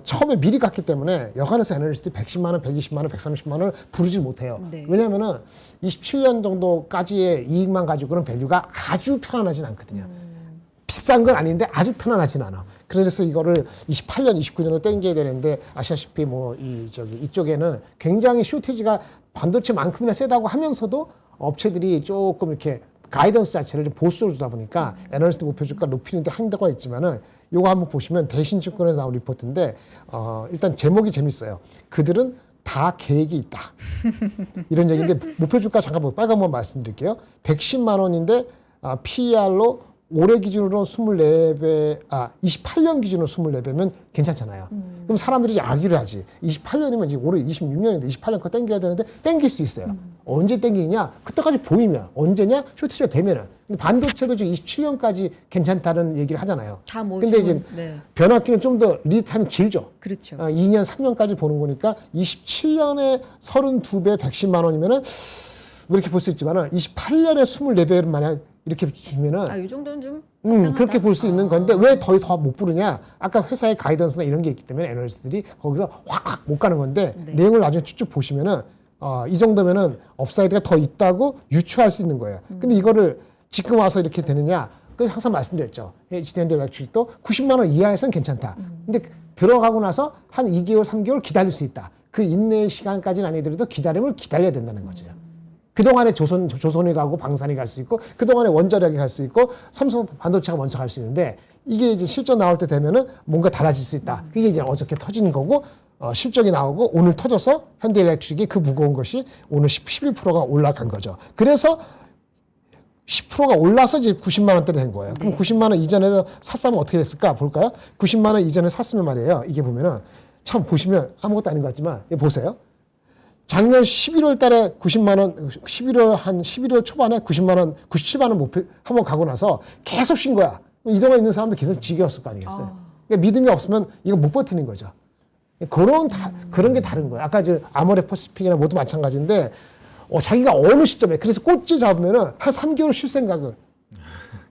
처음에 미리 갔기 때문에 여간에서 애널리스트 110만 원, 120만 원, 130만 원을 부르지 못해요. 네. 왜냐면은 27년 정도까지의 이익만 가지고는 밸류가 아주 편안하진 않거든요. 비싼 건 아닌데 아주 편안하진 않아. 그래서 이거를 28년, 29년을 땡겨야 되는데 아시다시피 이쪽에는 굉장히 쇼티지가 반도체만큼이나 세다고 하면서도 업체들이 조금 이렇게 가이던스 자체를 좀 보수적으로 주다 보니까 애널리스트 목표 주가 높이는데 한도가 있지만은 요거 한번 보시면 대신증권에서 나온 리포트인데 일단 제목이 재밌어요. 그들은 다 계획이 있다. 이런 얘기인데 목표 주가 잠깐 빨간 번 말씀드릴게요. 110만 원인데 PER로 올해 기준으로 24배, 28년 기준으로 24배면 괜찮잖아요. 그럼 사람들이 이제 알기를 하지. 28년이면 이제 올해 26년인데 28년 거 땡겨야 되는데 땡길 수 있어요. 언제 땡기느냐? 그때까지 보이면. 언제냐? 쇼티지가 되면은. 근데 반도체도 지금 27년까지 괜찮다는 얘기를 하잖아요. 다 뭐 근데 이제 네. 변화기는 좀 더 리드 타임이 길죠. 그렇죠. 2년, 3년까지 보는 거니까 27년에 32배 110만 원이면은 뭐 이렇게 볼 수 있지만은 28년에 24배를 만약 이렇게 주면은 이 정도는 좀 그렇게 볼 수 있는 건데 왜 더 못 부르냐? 아까 회사의 가이던스나 이런 게 있기 때문에 애널리스트들이 거기서 확 못 가는 건데 네. 내용을 나중에 쭉쭉 보시면은 이 정도면은 업사이드가 더 있다고 유추할 수 있는 거예요. 근데 이거를 지금 와서 이렇게 되느냐? 그 항상 말씀드렸죠. HD 일렉트릭도 90만 원 이하에서는 괜찮다. 근데 들어가고 나서 한 2개월, 3개월 기다릴 수 있다. 그 인내 시간까지는 아니더라도 기다림을 기다려야 된다는 거죠. 그동안에 조선이 가고 방산이 갈 수 있고 그동안에 원자력이 갈 수 있고 삼성 반도체가 먼저 갈 수 있는데 이게 이제 실적 나올 때 되면은 뭔가 달라질 수 있다. 그게 이제 어저께 터진 거고 실적이 나오고 오늘 터져서 현대일렉트릭이 그 무거운 것이 오늘 11%가 올라간 거죠. 그래서 10%가 올라서 이제 90만 원대로 된 거예요. 그럼 90만 원 이전에서 샀으면 어떻게 됐을까 볼까요? 90만 원 이전에 샀으면 말이에요. 이게 보면은 참 보시면 아무것도 아닌 것 같지만 보세요. 작년 11월 달에 90만 원, 11월 초반에 90만 원, 97만 원 목표 한번 가고 나서 계속 쉰 거야. 이동안 있는 사람도 계속 지겨웠을 거 아니겠어요? 그러니까 믿음이 없으면 이거 못 버티는 거죠. 그런 게 다른 거예요. 아까 아모레 퍼시픽이나 모두 마찬가지인데, 자기가 어느 시점에, 그래서 꼴찌 잡으면은 한 3개월 쉴 생각을.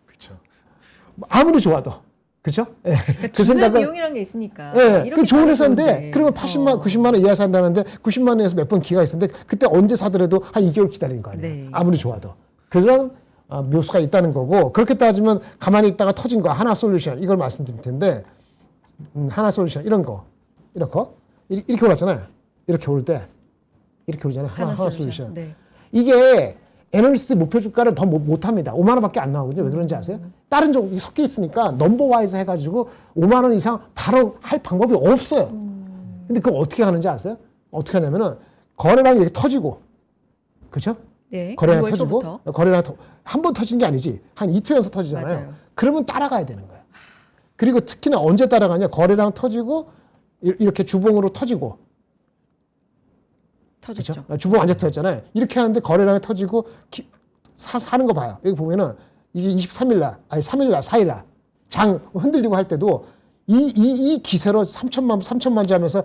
그렇죠. 아무리 좋아도. 그죠? 예. 그러니까 그 생각은. 비용이라는 게 있으니까. 예. 이렇게 그 좋은 회사인데, 좋은데. 그러면 90만 원 이하 산다는데, 90만 원에서 몇 번 기회가 있었는데, 그때 언제 사더라도 한 2개월 기다리는 거 아니에요. 네. 아무리 좋아도. 그런 묘수가 있다는 거고, 그렇게 따지면 가만히 있다가 터진 거, 하나솔루션, 이걸 말씀드릴 텐데, 하나솔루션, 이런 거. 이렇게 올랐잖아요. 이렇게 오를 때. 이렇게 오르잖아요. 하나솔루션. 네. 이게 애널리스트 목표 주가를 더 못합니다. 5만 원밖에 안 나오거든요. 왜 그런지 아세요? 다른 종목이 섞여 있으니까 넘버와이즈 해가지고 5만 원 이상 바로 할 방법이 없어요. 근데 그거 어떻게 하는지 아세요? 어떻게 하냐면은 거래량이 이렇게 터지고, 그렇죠? 네. 거래량 6월 터지고, 초부터. 거래량 한 번 터진 게 아니지. 한 이틀 연속 터지잖아요. 맞아요. 그러면 따라가야 되는 거예요. 그리고 특히나 언제 따라가냐? 거래량 터지고 이렇게 주봉으로 터지고. 터졌죠. 그렇죠? 주봉 완전 터졌잖아요. 이렇게 하는데 거래량이 터지고 사는 거 봐요. 여기 보면은 이게 23일 날, 아니 3일 날, 4일 날 장 흔들리고 할 때도 이 기세로 3천만 주 하면서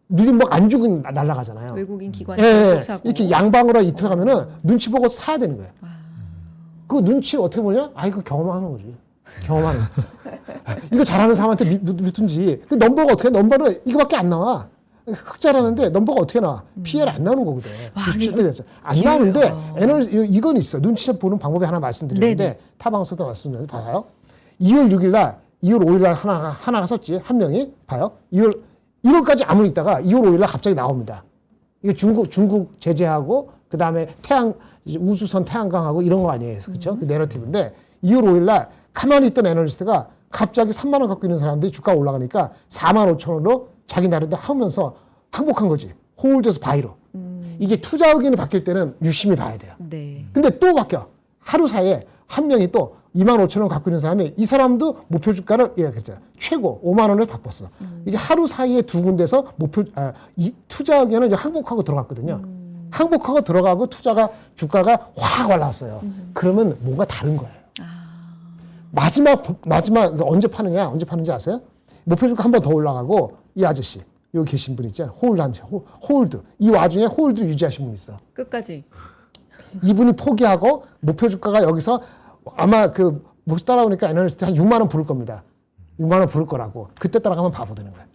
눈이 뭐 안 죽은 날아가잖아요. 외국인 기관이 예, 계속 사고. 이렇게 양방으로 이틀 가면은 눈치 보고 사야 되는 거예요. 그 눈치를 어떻게 보냐? 이거 경험하는 거지. 경험하는 거. 이거 잘하는 사람한테 믿든지. 그 넘버가 어떻게 해? 넘버는 이거밖에 안 나와. 흑자라는데 넘버가 어떻게 나와? PL 안 나오는 거거든. 안 나오는데 이건 있어. 눈치 보는 방법이 하나 말씀드리는데 네네. 타 방송도 말씀드렸는데 봐요. 2월 6일 날, 2월 5일 날 하나가 섰지. 한 명이 봐요. 1월까지 아무리 있다가 2월 5일 날 갑자기 나옵니다. 이게 중국 제재하고 그 다음에 우주선 태양광하고 이런 거 아니에요. 그렇죠? 그 내러티브인데 2월 5일 날 가만히 있던 애널리스트가 갑자기 3만 원 갖고 있는 사람들이 주가가 올라가니까 4만 5천 원으로 자기 나름대로 하면서 항복한 거지. 홀드에서 바이로. 이게 투자 의견이 바뀔 때는 유심히 봐야 돼요. 네. 근데 또 바뀌어. 하루 사이에 한 명이 또 2만 5천 원 갖고 있는 사람이 이 사람도 목표 주가를 예약했잖아. 최고 5만 원을 바꿨어. 이게 하루 사이에 두 군데서 이 투자 의견을 이제 항복하고 들어갔거든요. 항복하고 들어가고 주가가 확 올라왔어요. 그러면 뭔가 다른 거예요. 마지막 언제 파느냐? 언제 파는지 아세요? 목표 주가 한 번 더 올라가고 이 아저씨 여기 계신 분 있잖아요. 홀드. 이 와중에 홀드 유지하신 분 있어. 끝까지. 이분이 포기하고 목표 주가가 여기서 아마 그 목표 따라오니까 애널리스트 한 6만 원 부를 겁니다. 6만 원 부를 거라고. 그때 따라가면 바보 되는 거야.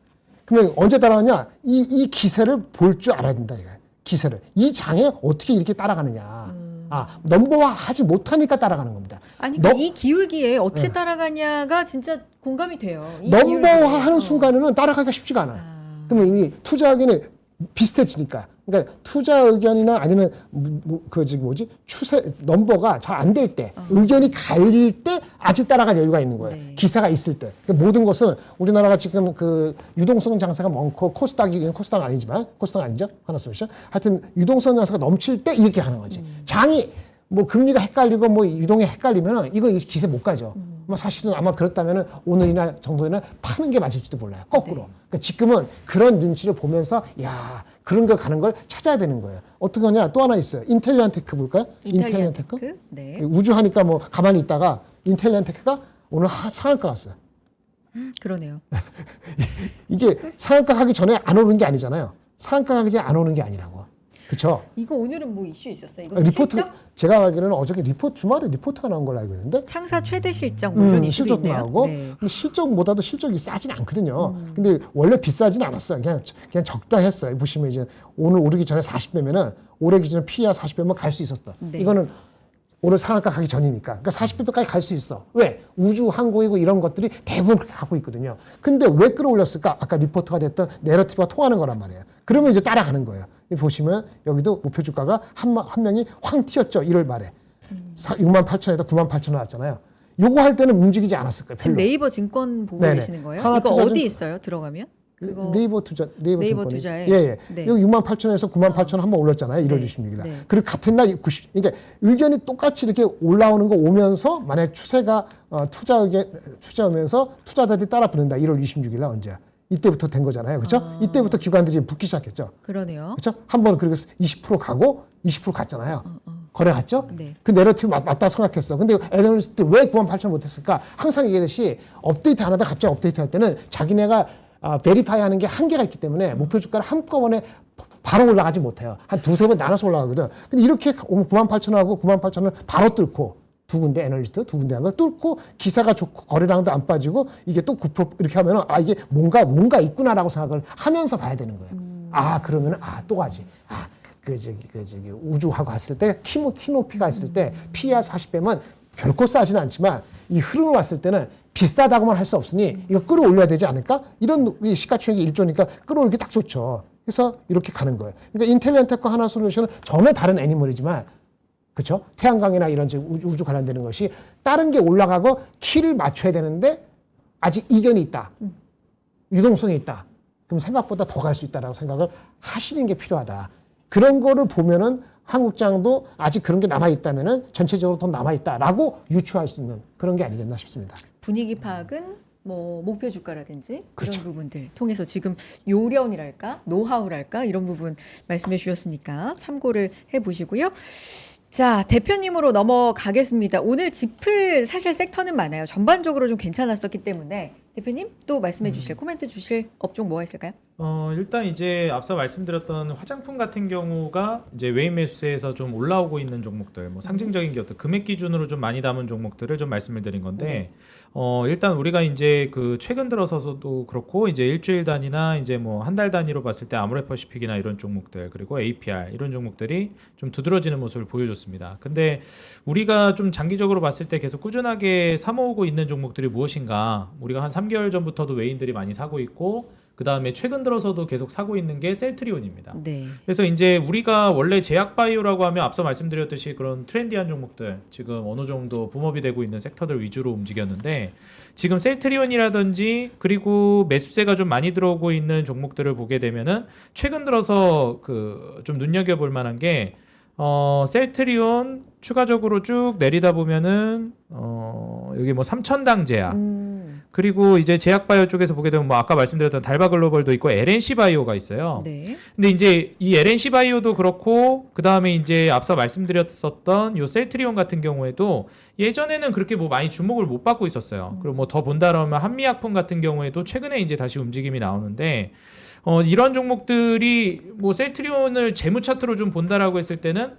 그러면 언제 따라가냐? 이 기세를 볼 줄 알아야 된다 이거야. 기세를. 이 장에 어떻게 이렇게 따라가느냐. 넘버화 하지 못하니까 따라가는 겁니다. 아니 이 기울기에 어떻게 따라가냐가 진짜 공감이 돼요. 이 넘버화 기울기에. 하는 순간에는 따라가기가 쉽지가 않아. 그러면 이미 투자 의견이 비슷해지니까. 그러니까 투자 의견이나 아니면 추세 넘버가 잘 안 될 때, 의견이 갈릴 때 아직 따라갈 여유가 있는 거예요. 네. 기사가 있을 때. 그러니까 모든 것은 우리나라가 지금 그 유동성 장사가 많고 코스닥이 코스닥 아니지만 코스닥 아니죠? 하나솔루션. 하여튼 유동성 장사가 넘칠 때 이렇게 하는 거지. 장이 뭐 금리가 헷갈리고 뭐 유동이 헷갈리면은 이거 기세 못 가죠. 뭐 사실은 아마 그렇다면은 오늘이나 정도에는 파는 게 맞을지도 몰라요. 거꾸로. 네. 그러니까 지금은 그런 눈치를 보면서 야 그런 거 가는 걸 찾아야 되는 거예요. 어떻게 하냐? 또 하나 있어요. 인텔리안테크 볼까요? 인텔리안테크? 네. 우주하니까 뭐 가만히 있다가 인텔리안테크가 오늘 상한가 갔어요. 그러네요. 이게 상한가 가기 전에 안 오는 게 아니잖아요. 상한가 가기 전에 안 오는 게 아니라고. 그렇죠? 이거 오늘은 뭐 이슈 있었어요? 이거 리포트 실적? 제가 알기로는 어저께 주말에 리포트가 나온 걸로 알고 있는데 창사 최대 실적 뭐 이런 이슈도 실적도 있네요. 나오고 네. 근데 실적보다도 실적이 싸진 않거든요. 근데 원래 비싸진 않았어요. 그냥 적당했어요. 보시면 이제 오늘 오르기 전에 40배면은 올해 기준에 PER 40배면 갈 수 있었어. 네. 이거는 오늘 상한가 가기 전이니까. 그러니까 40배까지 갈 수 있어. 왜? 우주 항공이고 이런 것들이 대부분 그렇게 갖고 있거든요. 근데 왜 끌어올렸을까? 아까 리포트가 됐던 내러티브가 통하는 거란 말이에요. 그러면 이제 따라가는 거예요. 보시면 여기도 목표 주가가 한 명이 황 튀었죠. 1월 말에. 68,000에서 98,000원 나왔잖아요. 요거 할 때는 움직이지 않았을 거예요. 지금 별로. 네이버 증권 보고 네네. 계시는 거예요? 하나 이거 투자증- 어디 있어요? 들어가면? 그거 네이버 네이버 증권이. 투자에? 예. 네. 여기 68,000원에서 98,000원 한번 올랐잖아요. 1월 네. 26일 날. 네. 그리고 같은 날 90. 그러니까 의견이 똑같이 이렇게 올라오는 거 오면서 만약 추세가 투자하면서 투자자들이 따라 붙는다. 1월 26일 날 언제야? 이때부터 된 거잖아요. 그렇죠? 이때부터 기관들이 붙기 시작했죠. 그러네요. 그렇죠? 한번 그리고 20% 가고 20% 갔잖아요. 거래 갔죠? 네. 그 내러티브 맞다 생각했어. 근데 애널리스트 왜 98,000원 못했을까? 항상 얘기하듯이 업데이트 안 하다 갑자기 업데이트 할 때는 자기네가 베리파이 하는 게 한계가 있기 때문에 목표 주가를 한꺼번에 바로 올라가지 못해요. 한 두세 번 나눠서 올라가거든. 근데 이렇게 98,000원하고 98,000원을 바로 뚫고 두 군데 애널리스트 두 군데 한 걸 뚫고 기사가 좋고 거래량도 안 빠지고 이게 또 9% 이렇게 하면은 이게 뭔가 있구나라고 생각을 하면서 봐야 되는 거예요. 그러면은 또 가지. 우주하고 갔을 때 키높이가 있을 때 PER 40배면 결코 싸지는 않지만 이 흐름을 왔을 때는 비슷하다고만 할 수 없으니 이거 끌어올려야 되지 않을까? 이런 시가총액이 1조니까 끌어올기 딱 좋죠. 그래서 이렇게 가는 거예요. 그러니까 인텔리안테크 하나솔루션은 전혀 다른 애니멀이지만 그렇죠? 태양광이나 이런 우주 관련되는 것이 다른 게 올라가고 키를 맞춰야 되는데 아직 이견이 있다. 유동성이 있다. 그럼 생각보다 더 갈 수 있다라고 생각을 하시는 게 필요하다. 그런 거를 보면은 한국장도 아직 그런 게 남아있다면은 전체적으로 더 남아있다라고 유추할 수 있는 그런 게 아니겠나 싶습니다. 분위기 파악은 뭐 목표 주가라든지 그렇죠. 이런 부분들 통해서 지금 요령이랄까 노하우랄까 이런 부분 말씀해 주셨으니까 참고를 해보시고요. 자, 대표님으로 넘어가겠습니다. 오늘 짚을 사실 섹터는 많아요. 전반적으로 좀 괜찮았었기 때문에 대표님 또 말씀해 주실 코멘트 주실 업종 뭐가 있을까요? 일단 이제 앞서 말씀드렸던 화장품 같은 경우가 이제 외인 매수세에서 좀 올라오고 있는 종목들, 뭐 상징적인 게 어떤 금액 기준으로 좀 많이 담은 종목들을 좀 말씀을 드린 건데, 일단 우리가 이제 그 최근 들어서도 그렇고 이제 일주일 단위나 이제 뭐 한 달 단위로 봤을 때 아모레퍼시픽이나 이런 종목들 그리고 APR 이런 종목들이 좀 두드러지는 모습을 보여줬습니다. 근데 우리가 좀 장기적으로 봤을 때 계속 꾸준하게 사모으고 있는 종목들이 무엇인가? 우리가 한 3개월 전부터도 외인들이 많이 사고 있고 그 다음에 최근 들어서도 계속 사고 있는 게 셀트리온입니다. 네. 그래서 이제 우리가 원래 제약바이오라고 하면 앞서 말씀드렸듯이 그런 트렌디한 종목들 지금 어느 정도 붐업이 되고 있는 섹터들 위주로 움직였는데 지금 셀트리온이라든지 그리고 매수세가 좀 많이 들어오고 있는 종목들을 보게 되면은 최근 들어서 그 좀 눈여겨볼 만한 게 셀트리온 추가적으로 쭉 내리다 보면은 여기 뭐 삼천당 제약 그리고 이제 제약바이오 쪽에서 보게 되면 뭐 아까 말씀드렸던 달바글로벌도 있고 LNC 바이오가 있어요. 네. 근데 이제 이 LNC 바이오도 그렇고 그 다음에 이제 앞서 말씀드렸었던 요 셀트리온 같은 경우에도 예전에는 그렇게 뭐 많이 주목을 못 받고 있었어요. 그리고 뭐 더 본다라면 한미약품 같은 경우에도 최근에 이제 다시 움직임이 나오는데 이런 종목들이 뭐 셀트리온을 재무 차트로 좀 본다라고 했을 때는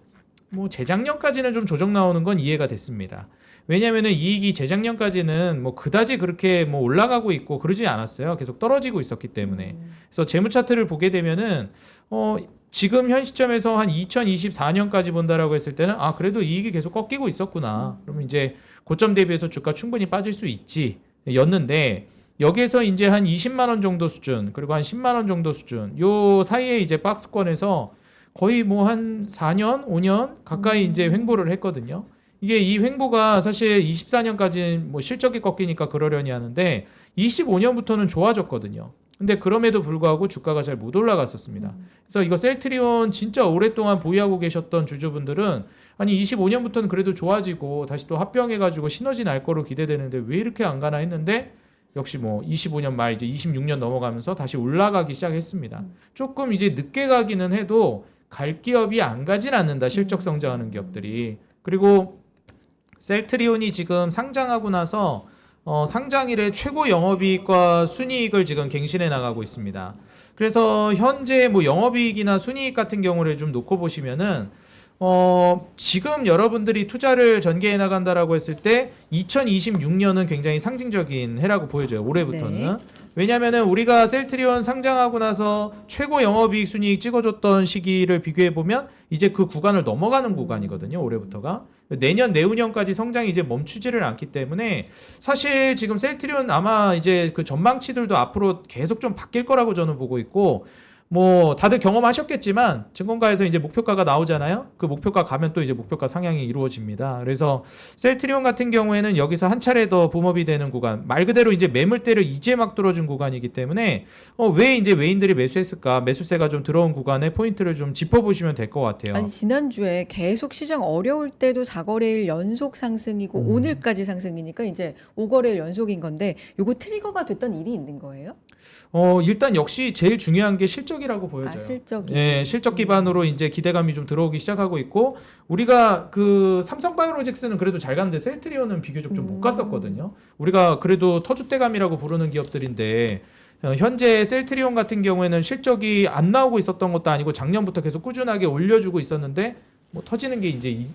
뭐 재작년까지는 좀 조정 나오는 건 이해가 됐습니다. 왜냐하면은 이익이 재작년까지는 뭐 그다지 그렇게 뭐 올라가고 있고 그러지 않았어요. 계속 떨어지고 있었기 때문에. 그래서 재무 차트를 보게 되면은 지금 현 시점에서 한 2024년까지 본다라고 했을 때는 그래도 이익이 계속 꺾이고 있었구나. 그러면 이제 고점 대비해서 주가 충분히 빠질 수 있지 였는데 여기에서 이제 한 20만 원 정도 수준 그리고 한 10만 원 정도 수준 요 사이에 이제 박스권에서 거의 뭐 한 4년, 5년 가까이 이제 횡보를 했거든요. 이게 이 횡보가 사실 24년까지 뭐 실적이 꺾이니까 그러려니 하는데 25년부터는 좋아졌거든요. 근데 그럼에도 불구하고 주가가 잘 못 올라갔었습니다. 그래서 이거 셀트리온 진짜 오랫동안 보유하고 계셨던 주주분들은 아니 25년부터는 그래도 좋아지고 다시 또 합병해가지고 시너지 날 거로 기대되는데 왜 이렇게 안 가나 했는데 역시 뭐 25년 말 이제 26년 넘어가면서 다시 올라가기 시작했습니다. 조금 이제 늦게 가기는 해도 갈 기업이 안 가진 않는다. 실적 성장하는 기업들이. 그리고 셀트리온이 지금 상장하고 나서 상장일에 최고 영업이익과 순이익을 지금 갱신해 나가고 있습니다. 그래서 현재 뭐 영업이익이나 순이익 같은 경우를 좀 놓고 보시면은 지금 여러분들이 투자를 전개해 나간다라고 했을 때 2026년은 굉장히 상징적인 해라고 보여져요. 올해부터는. 네. 왜냐면은 우리가 셀트리온 상장하고 나서 최고 영업이익 순이익 찍어줬던 시기를 비교해 보면 이제 그 구간을 넘어가는 구간이거든요. 올해부터가. 내년 내후년까지 성장이 이제 멈추지를 않기 때문에 사실 지금 셀트리온 아마 이제 그 전망치들도 앞으로 계속 좀 바뀔 거라고 저는 보고 있고 뭐 다들 경험하셨겠지만 증권가에서 이제 목표가가 나오잖아요. 그 목표가 가면 또 이제 목표가 상향이 이루어집니다. 그래서 셀트리온 같은 경우에는 여기서 한 차례 더 붐업이 되는 구간, 말 그대로 이제 매물대를 이제 막 뚫어준 구간이기 때문에 왜 이제 외인들이 매수했을까? 매수세가 좀 들어온 구간에 포인트를 좀 짚어보시면 될 것 같아요. 아니 지난주에 계속 시장 어려울 때도 4거래일 연속 상승이고 오늘까지 상승이니까 이제 5거래일 연속인 건데 요거 트리거가 됐던 일이 있는 거예요? 일단 역시 제일 중요한 게 실적이라고 보여져요. 실적이. 네, 실적 기반으로 이제 기대감이 좀 들어오기 시작하고 있고 우리가 그 삼성바이오로직스는 그래도 잘 갔는데 셀트리온은 비교적 좀 못 갔었거든요. 우리가 그래도 터줏대감이라고 부르는 기업들인데 현재 셀트리온 같은 경우에는 실적이 안 나오고 있었던 것도 아니고 작년부터 계속 꾸준하게 올려주고 있었는데 뭐 터지는 게 이제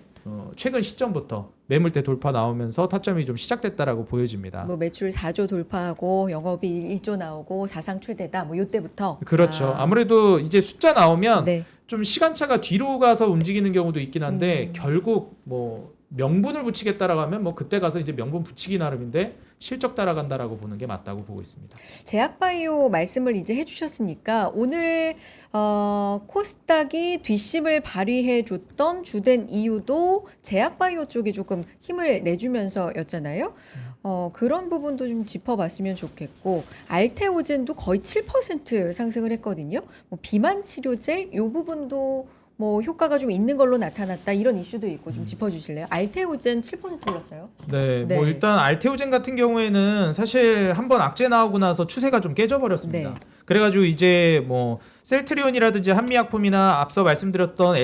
최근 시점부터 매물대 돌파 나오면서 타점이 좀 시작됐다라고 보여집니다. 뭐 매출 4조 돌파하고 영업이익 1조 나오고 사상 최대다. 뭐 요때부터. 그렇죠. 아무래도 이제 숫자 나오면 네. 좀 시간차가 뒤로 가서 움직이는 경우도 있긴 한데 결국 뭐 명분을 붙이겠다라고 하면 뭐 그때 가서 이제 명분 붙이기 나름인데 실적 따라간다라고 보는 게 맞다고 보고 있습니다. 제약바이오 말씀을 이제 해주셨으니까 오늘 코스닥이 뒷심을 발휘해 줬던 주된 이유도 제약바이오 쪽에 조금 힘을 내주면서였잖아요. 그런 부분도 좀 짚어봤으면 좋겠고 알테오젠도 거의 7% 상승을 했거든요. 뭐 비만 치료제 이 부분도 뭐 효과가 좀 있는 걸로 나타났다 이런 이슈도 있고 좀 짚어주실래요? 알테오젠 7% 올랐어요. 네, 네. 뭐 일단 알테오젠 같은 경우에는 사실 한번 악재 나오고 나서 추세가 좀 깨져버렸습니다. 네. 그래가지고 이제 뭐 셀트리온이라든지 한미약품이나 앞서 말씀드렸던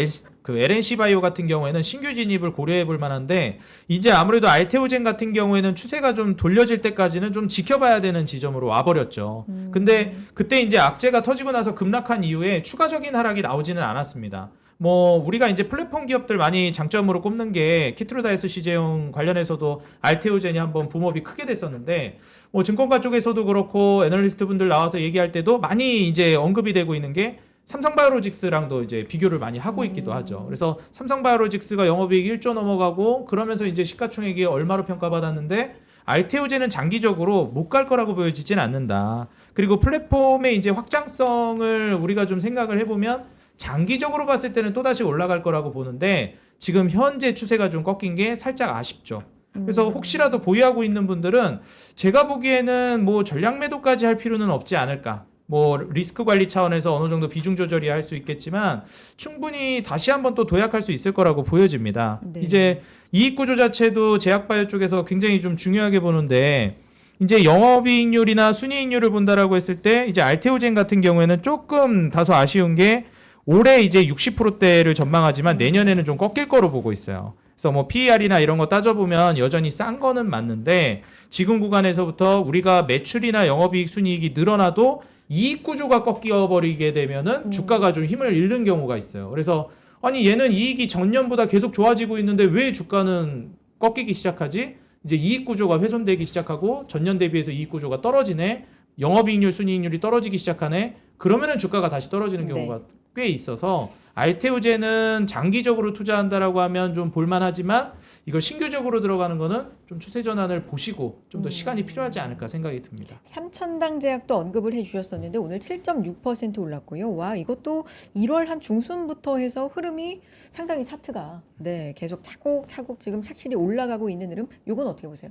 LNC 바이오 같은 경우에는 신규 진입을 고려해볼 만한데 이제 아무래도 알테오젠 같은 경우에는 추세가 좀 돌려질 때까지는 좀 지켜봐야 되는 지점으로 와버렸죠. 근데 그때 이제 악재가 터지고 나서 급락한 이후에 추가적인 하락이 나오지는 않았습니다. 뭐 우리가 이제 플랫폼 기업들 많이 장점으로 꼽는 게 키트로다이스 CJ용 관련해서도 알테오젠이 한번 붐업이 크게 됐었는데 뭐 증권가 쪽에서도 그렇고 애널리스트 분들 나와서 얘기할 때도 많이 이제 언급이 되고 있는 게 삼성바이오로직스랑도 이제 비교를 많이 하고 있기도 하죠. 그래서 삼성바이오로직스가 영업이익 1조 넘어가고 그러면서 이제 시가총액이 얼마로 평가받았는데 알테오젠은 장기적으로 못 갈 거라고 보여지진 않는다. 그리고 플랫폼의 이제 확장성을 우리가 좀 생각을 해보면 장기적으로 봤을 때는 또다시 올라갈 거라고 보는데 지금 현재 추세가 좀 꺾인 게 살짝 아쉽죠. 그래서 혹시라도 보유하고 있는 분들은 제가 보기에는 뭐 전략 매도까지 할 필요는 없지 않을까. 뭐 리스크 관리 차원에서 어느 정도 비중 조절이 할 수 있겠지만 충분히 다시 한번 또 도약할 수 있을 거라고 보여집니다. 네. 이제 이익 구조 자체도 제약바이오 쪽에서 굉장히 좀 중요하게 보는데 이제 영업이익률이나 순이익률을 본다라고 했을 때 이제 알테오젠 같은 경우에는 조금 다소 아쉬운 게 올해 이제 60%대를 전망하지만 내년에는 좀 꺾일 거로 보고 있어요. 그래서 뭐 PER이나 이런 거 따져보면 여전히 싼 거는 맞는데 지금 구간에서부터 우리가 매출이나 영업이익 순이익이 늘어나도 이익 구조가 꺾여 버리게 되면은 주가가 좀 힘을 잃는 경우가 있어요. 그래서 아니 얘는 이익이 전년보다 계속 좋아지고 있는데 왜 주가는 꺾이기 시작하지? 이제 이익 구조가 훼손되기 시작하고 전년 대비해서 이익 구조가 떨어지네. 영업이익률, 순이익률이 떨어지기 시작하네. 그러면은 주가가 다시 떨어지는 경우가 꽤 있어서 알테오제는 장기적으로 투자한다라고 하면 좀 볼만하지만 이거 신규적으로 들어가는 거는 좀 추세 전환을 보시고 좀 더 시간이 필요하지 않을까 생각이 듭니다. 삼천당 제약도 언급을 해주셨었는데 오늘 7.6% 올랐고요. 와 이것도 1월 한 중순부터 해서 흐름이 상당히 차트가 계속 차곡차곡 지금 착실히 올라가고 있는 흐름. 이건 어떻게 보세요?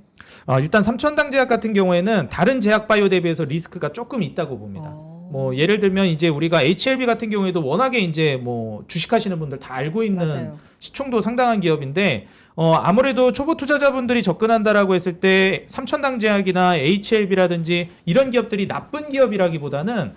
일단 삼천당 제약 같은 경우에는 다른 제약 바이오 대비해서 리스크가 조금 있다고 봅니다. 뭐 예를 들면 이제 우리가 HLB 같은 경우에도 워낙에 이제 뭐 주식하시는 분들 다 알고 있는 맞아요. 시총도 상당한 기업인데 아무래도 초보 투자자분들이 접근한다라고 했을 때 삼천당 제약이나 HLB라든지 이런 기업들이 나쁜 기업이라기보다는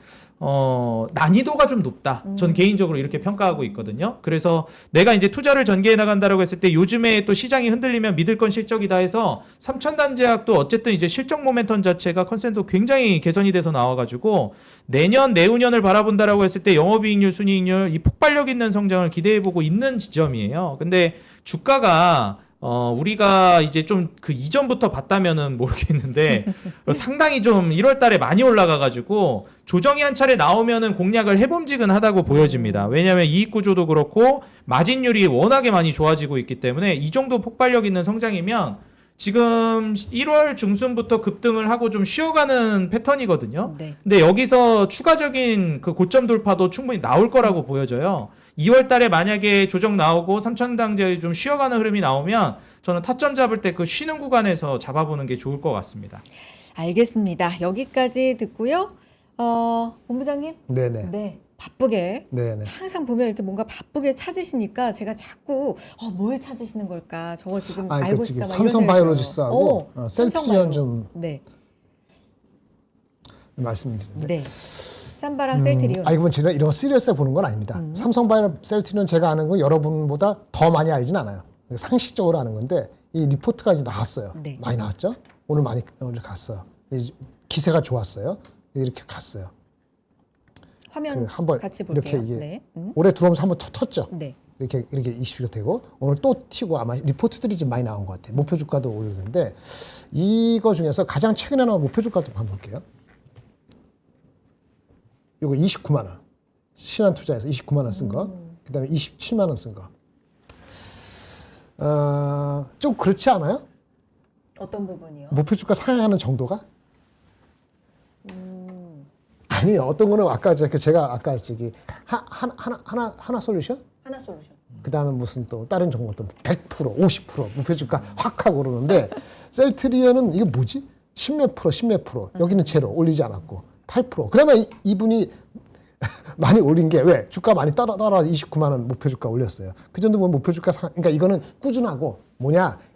난이도가 좀 높다. 전 개인적으로 이렇게 평가하고 있거든요. 그래서 내가 이제 투자를 전개해 나간다라고 했을 때 요즘에 또 시장이 흔들리면 믿을 건 실적이다 해서 삼천당 제약도 어쨌든 이제 실적 모멘텀 자체가 컨센도 굉장히 개선이 돼서 나와가지고 내년 내후년을 바라본다라고 했을 때 영업이익률, 순이익률 이 폭발력 있는 성장을 기대해보고 있는 지점이에요. 근데 주가가 우리가 이제 좀 그 이전부터 봤다면은 모르겠는데 상당히 좀 1월 달에 많이 올라가가지고 조정이 한 차례 나오면은 공략을 해봄직은하다고 보여집니다. 왜냐하면 이익 구조도 그렇고 마진율이 워낙에 많이 좋아지고 있기 때문에 이 정도 폭발력 있는 성장이면 지금 1월 중순부터 급등을 하고 좀 쉬어가는 패턴이거든요. 근데 여기서 추가적인 그 고점 돌파도 충분히 나올 거라고 보여져요. 2월 달에 만약에 조정 나오고 삼천당제에 좀 쉬어가는 흐름이 나오면 저는 타점 잡을 때 그 쉬는 구간에서 잡아보는 게 좋을 것 같습니다. 알겠습니다. 여기까지 듣고요. 본부장님. 네네. 네. 바쁘게 네네. 항상 보면 이렇게 뭔가 바쁘게 찾으시니까 제가 자꾸 뭘 찾으시는 걸까? 저거 지금 알고 있다. 삼성 바이오로직스하고 셀트리온 좀 말씀드리는데. 네. 삼바랑 셀트리온. 이건 제가 이런 거 시리어스하게 보는 건 아닙니다. 삼성 바이오 셀트리온 제가 아는 건 여러분보다 더 많이 알진 않아요. 상식적으로 아는 건데 이 리포트가 이제 나왔어요. 네. 많이 나왔죠? 오늘 갔어요. 기세가 좋았어요. 이렇게 갔어요. 화면 한번 같이 볼게요. 이렇게 이게 네. 올해 들어오면서 한번 텄죠. 네. 이렇게 이슈가 되고 오늘 또 튀고 아마 리포트들이 좀 많이 나온 것 같아요. 목표 주가도 오르는데 이거 중에서 가장 최근에 나온 목표 주가 좀 한번 볼게요. 이거 29만 원. 신한투자에서 29만 원 쓴 거. 그다음에 27만 원 쓴 거. 좀 그렇지 않아요? 어떤 부분이요? 목표 주가 상향하는 정도가? 아니요. 어떤 거는 아까 제가 아까 하나 솔루션? 하나 솔루션. 그다음에 무슨 또 다른 종목 또 100%, 50% 목표 주가 확 하고 그러는데 셀트리온은 이게 뭐지? 10몇 프로. 여기는 제로 올리지 않았고 8%. 그다음에 이분이 많이 올린 게 왜? 주가 많이 따라 29만 원 목표 주가 올렸어요. 그 정도 보면 목표 주가 그러니까 이거는 꾸준하고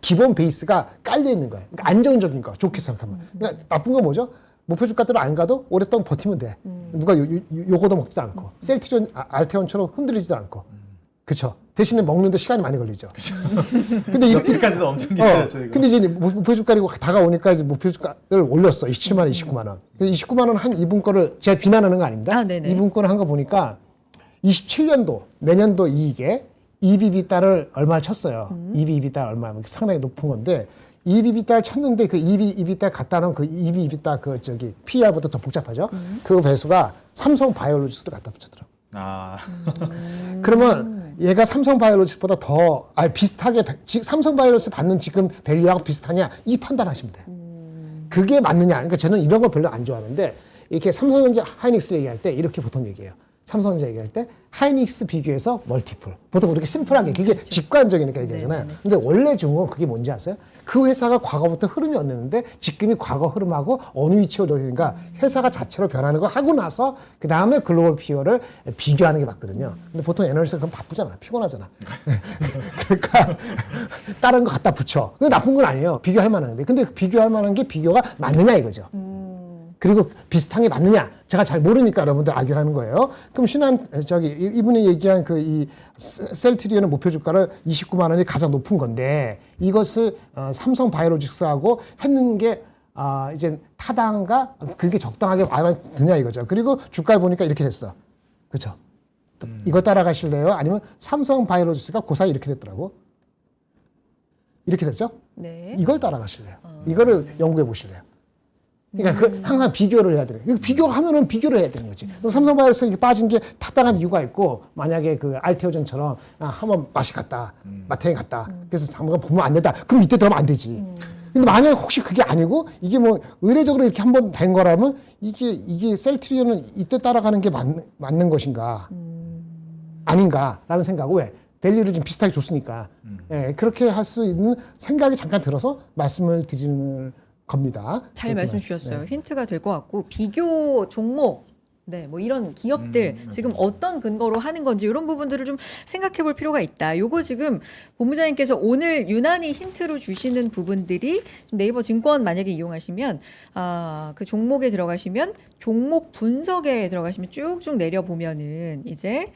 기본 베이스가 깔려 있는 거예요. 그러니까 안정적인 거 좋게 생각하면. 그러니까 나쁜 건 뭐죠? 목표 주가대로 안 가도 오랫동안 버티면 돼. 누가 요거도 먹지도 않고 셀트리온, 알테온처럼 흔들리지도 않고. 그렇죠. 대신에 먹는데 시간이 많이 걸리죠. 근데 여기까지도 엄청 기다렸죠. 이거. 근데 이제 목표 주가리고 다가오니까 이제 목표 주가를 올렸어. 27만 원, 29만 원. 29만 원 한 이분 거를 제가 비난하는 거 아닙니다. 네네. 이분 거를 한 거 보니까 27년도 내년도 이익에 EBITDA를 얼마를 쳤어요. EBITDA 얼마? 상당히 높은 건데 EBITDA를 쳤는데 그 EBITDA 갖다 놓은 그 EBITDA PER보다 더 복잡하죠. 그 배수가 삼성 바이오로직스를 갖다 붙였더라고요. 그러면 얘가 삼성 바이오로직스보다 더 비슷하게 삼성 바이오로직스 받는 지금 밸류하고 비슷하냐 이 판단하시면 돼요. 그게 맞느냐. 그러니까 저는 이런 거 별로 안 좋아하는데 이렇게 삼성전자 하이닉스 얘기할 때 이렇게 보통 얘기해요. 삼성전자 얘기할 때 하이닉스 비교해서 멀티플. 보통 그렇게 심플하게 그게 직관적이니까 얘기하잖아요. 근데 원래 좋은 건 그게 뭔지 아세요? 그 회사가 과거부터 흐름이 없는데 지금이 과거 흐름하고 어느 위치에 놓이니까 회사가 자체로 변하는 거 하고 나서 그 다음에 글로벌 피어를 비교하는 게 맞거든요. 근데 보통 애널리스트가 그럼 바쁘잖아. 피곤하잖아. 그러니까 다른 거 갖다 붙여. 그게 나쁜 건 아니에요. 비교할 만한데. 근데 비교할 만한 게 비교가 맞느냐 이거죠. 그리고 비슷한 게 맞느냐? 제가 잘 모르니까 여러분들 악유하는 거예요. 그럼 이분이 얘기한 이 셀트리온의 목표 주가를 29만 원이 가장 높은 건데 이것을 삼성 바이오로직스하고 했는 게 이제 타당한가 그게 적당하게 마음에 드냐 이거죠. 그리고 주가를 보니까 이렇게 됐어. 그렇죠? 이거 따라가실래요? 아니면 삼성 바이오로직스가 그 사이 이렇게 됐더라고. 이렇게 됐죠? 네. 이걸 따라가실래요? 이거를 연구해 보실래요? 그러니까 항상 비교를 해야 돼요. 비교를 하면은 비교를 해야 되는 거지. 삼성바이오로직스 이렇게 빠진 게 타당한 이유가 있고, 만약에 그 알테오젠처럼 한번 맛이 갔다, 마탱이 갔다. 그래서 한번 보면 안 된다. 그럼 이때 들어가면 안 되지. 근데 만약에 혹시 그게 아니고 이게 뭐 의례적으로 이렇게 한번 된 거라면 이게 셀트리온은 이때 따라가는 게 맞는 것인가 아닌가라는 생각. 왜? 밸류를 좀 비슷하게 줬으니까. 예, 그렇게 할 수 있는 생각이 잠깐 들어서 말씀을 드리는 겁니다. 잘 말씀 주셨어요. 힌트가 될 것 같고 비교 종목 네, 뭐 이런 기업들 지금 어떤 근거로 하는 건지 이런 부분들을 좀 생각해 볼 필요가 있다. 요거 지금 본부장님께서 오늘 유난히 힌트로 주시는 부분들이 네이버 증권 만약에 이용하시면 그 종목에 들어가시면 종목 분석에 들어가시면 쭉쭉 내려보면은 이제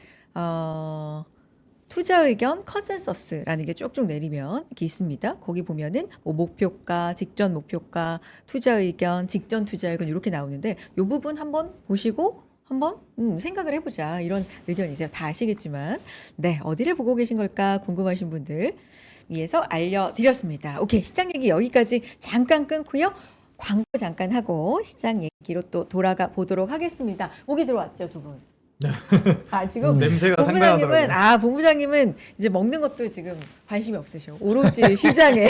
투자 의견 컨센서스라는 게 쭉쭉 내리면 이렇게 있습니다. 거기 보면은 뭐 목표가, 직전 목표가, 투자 의견, 직전 투자 의견 이렇게 나오는데 이 부분 한번 보시고 한번 생각을 해보자 이런 의견이세요. 다 아시겠지만 네 어디를 보고 계신 걸까 궁금하신 분들 위해서 알려드렸습니다. 오케이 시장 얘기 여기까지 잠깐 끊고요. 광고 잠깐 하고 시장 얘기로 또 돌아가 보도록 하겠습니다. 오기 들어왔죠 두 분. 지금 냄새가 상당하더라고요. 본부장님은 이제 먹는 것도 지금 관심이 없으셔. 오로지 시장에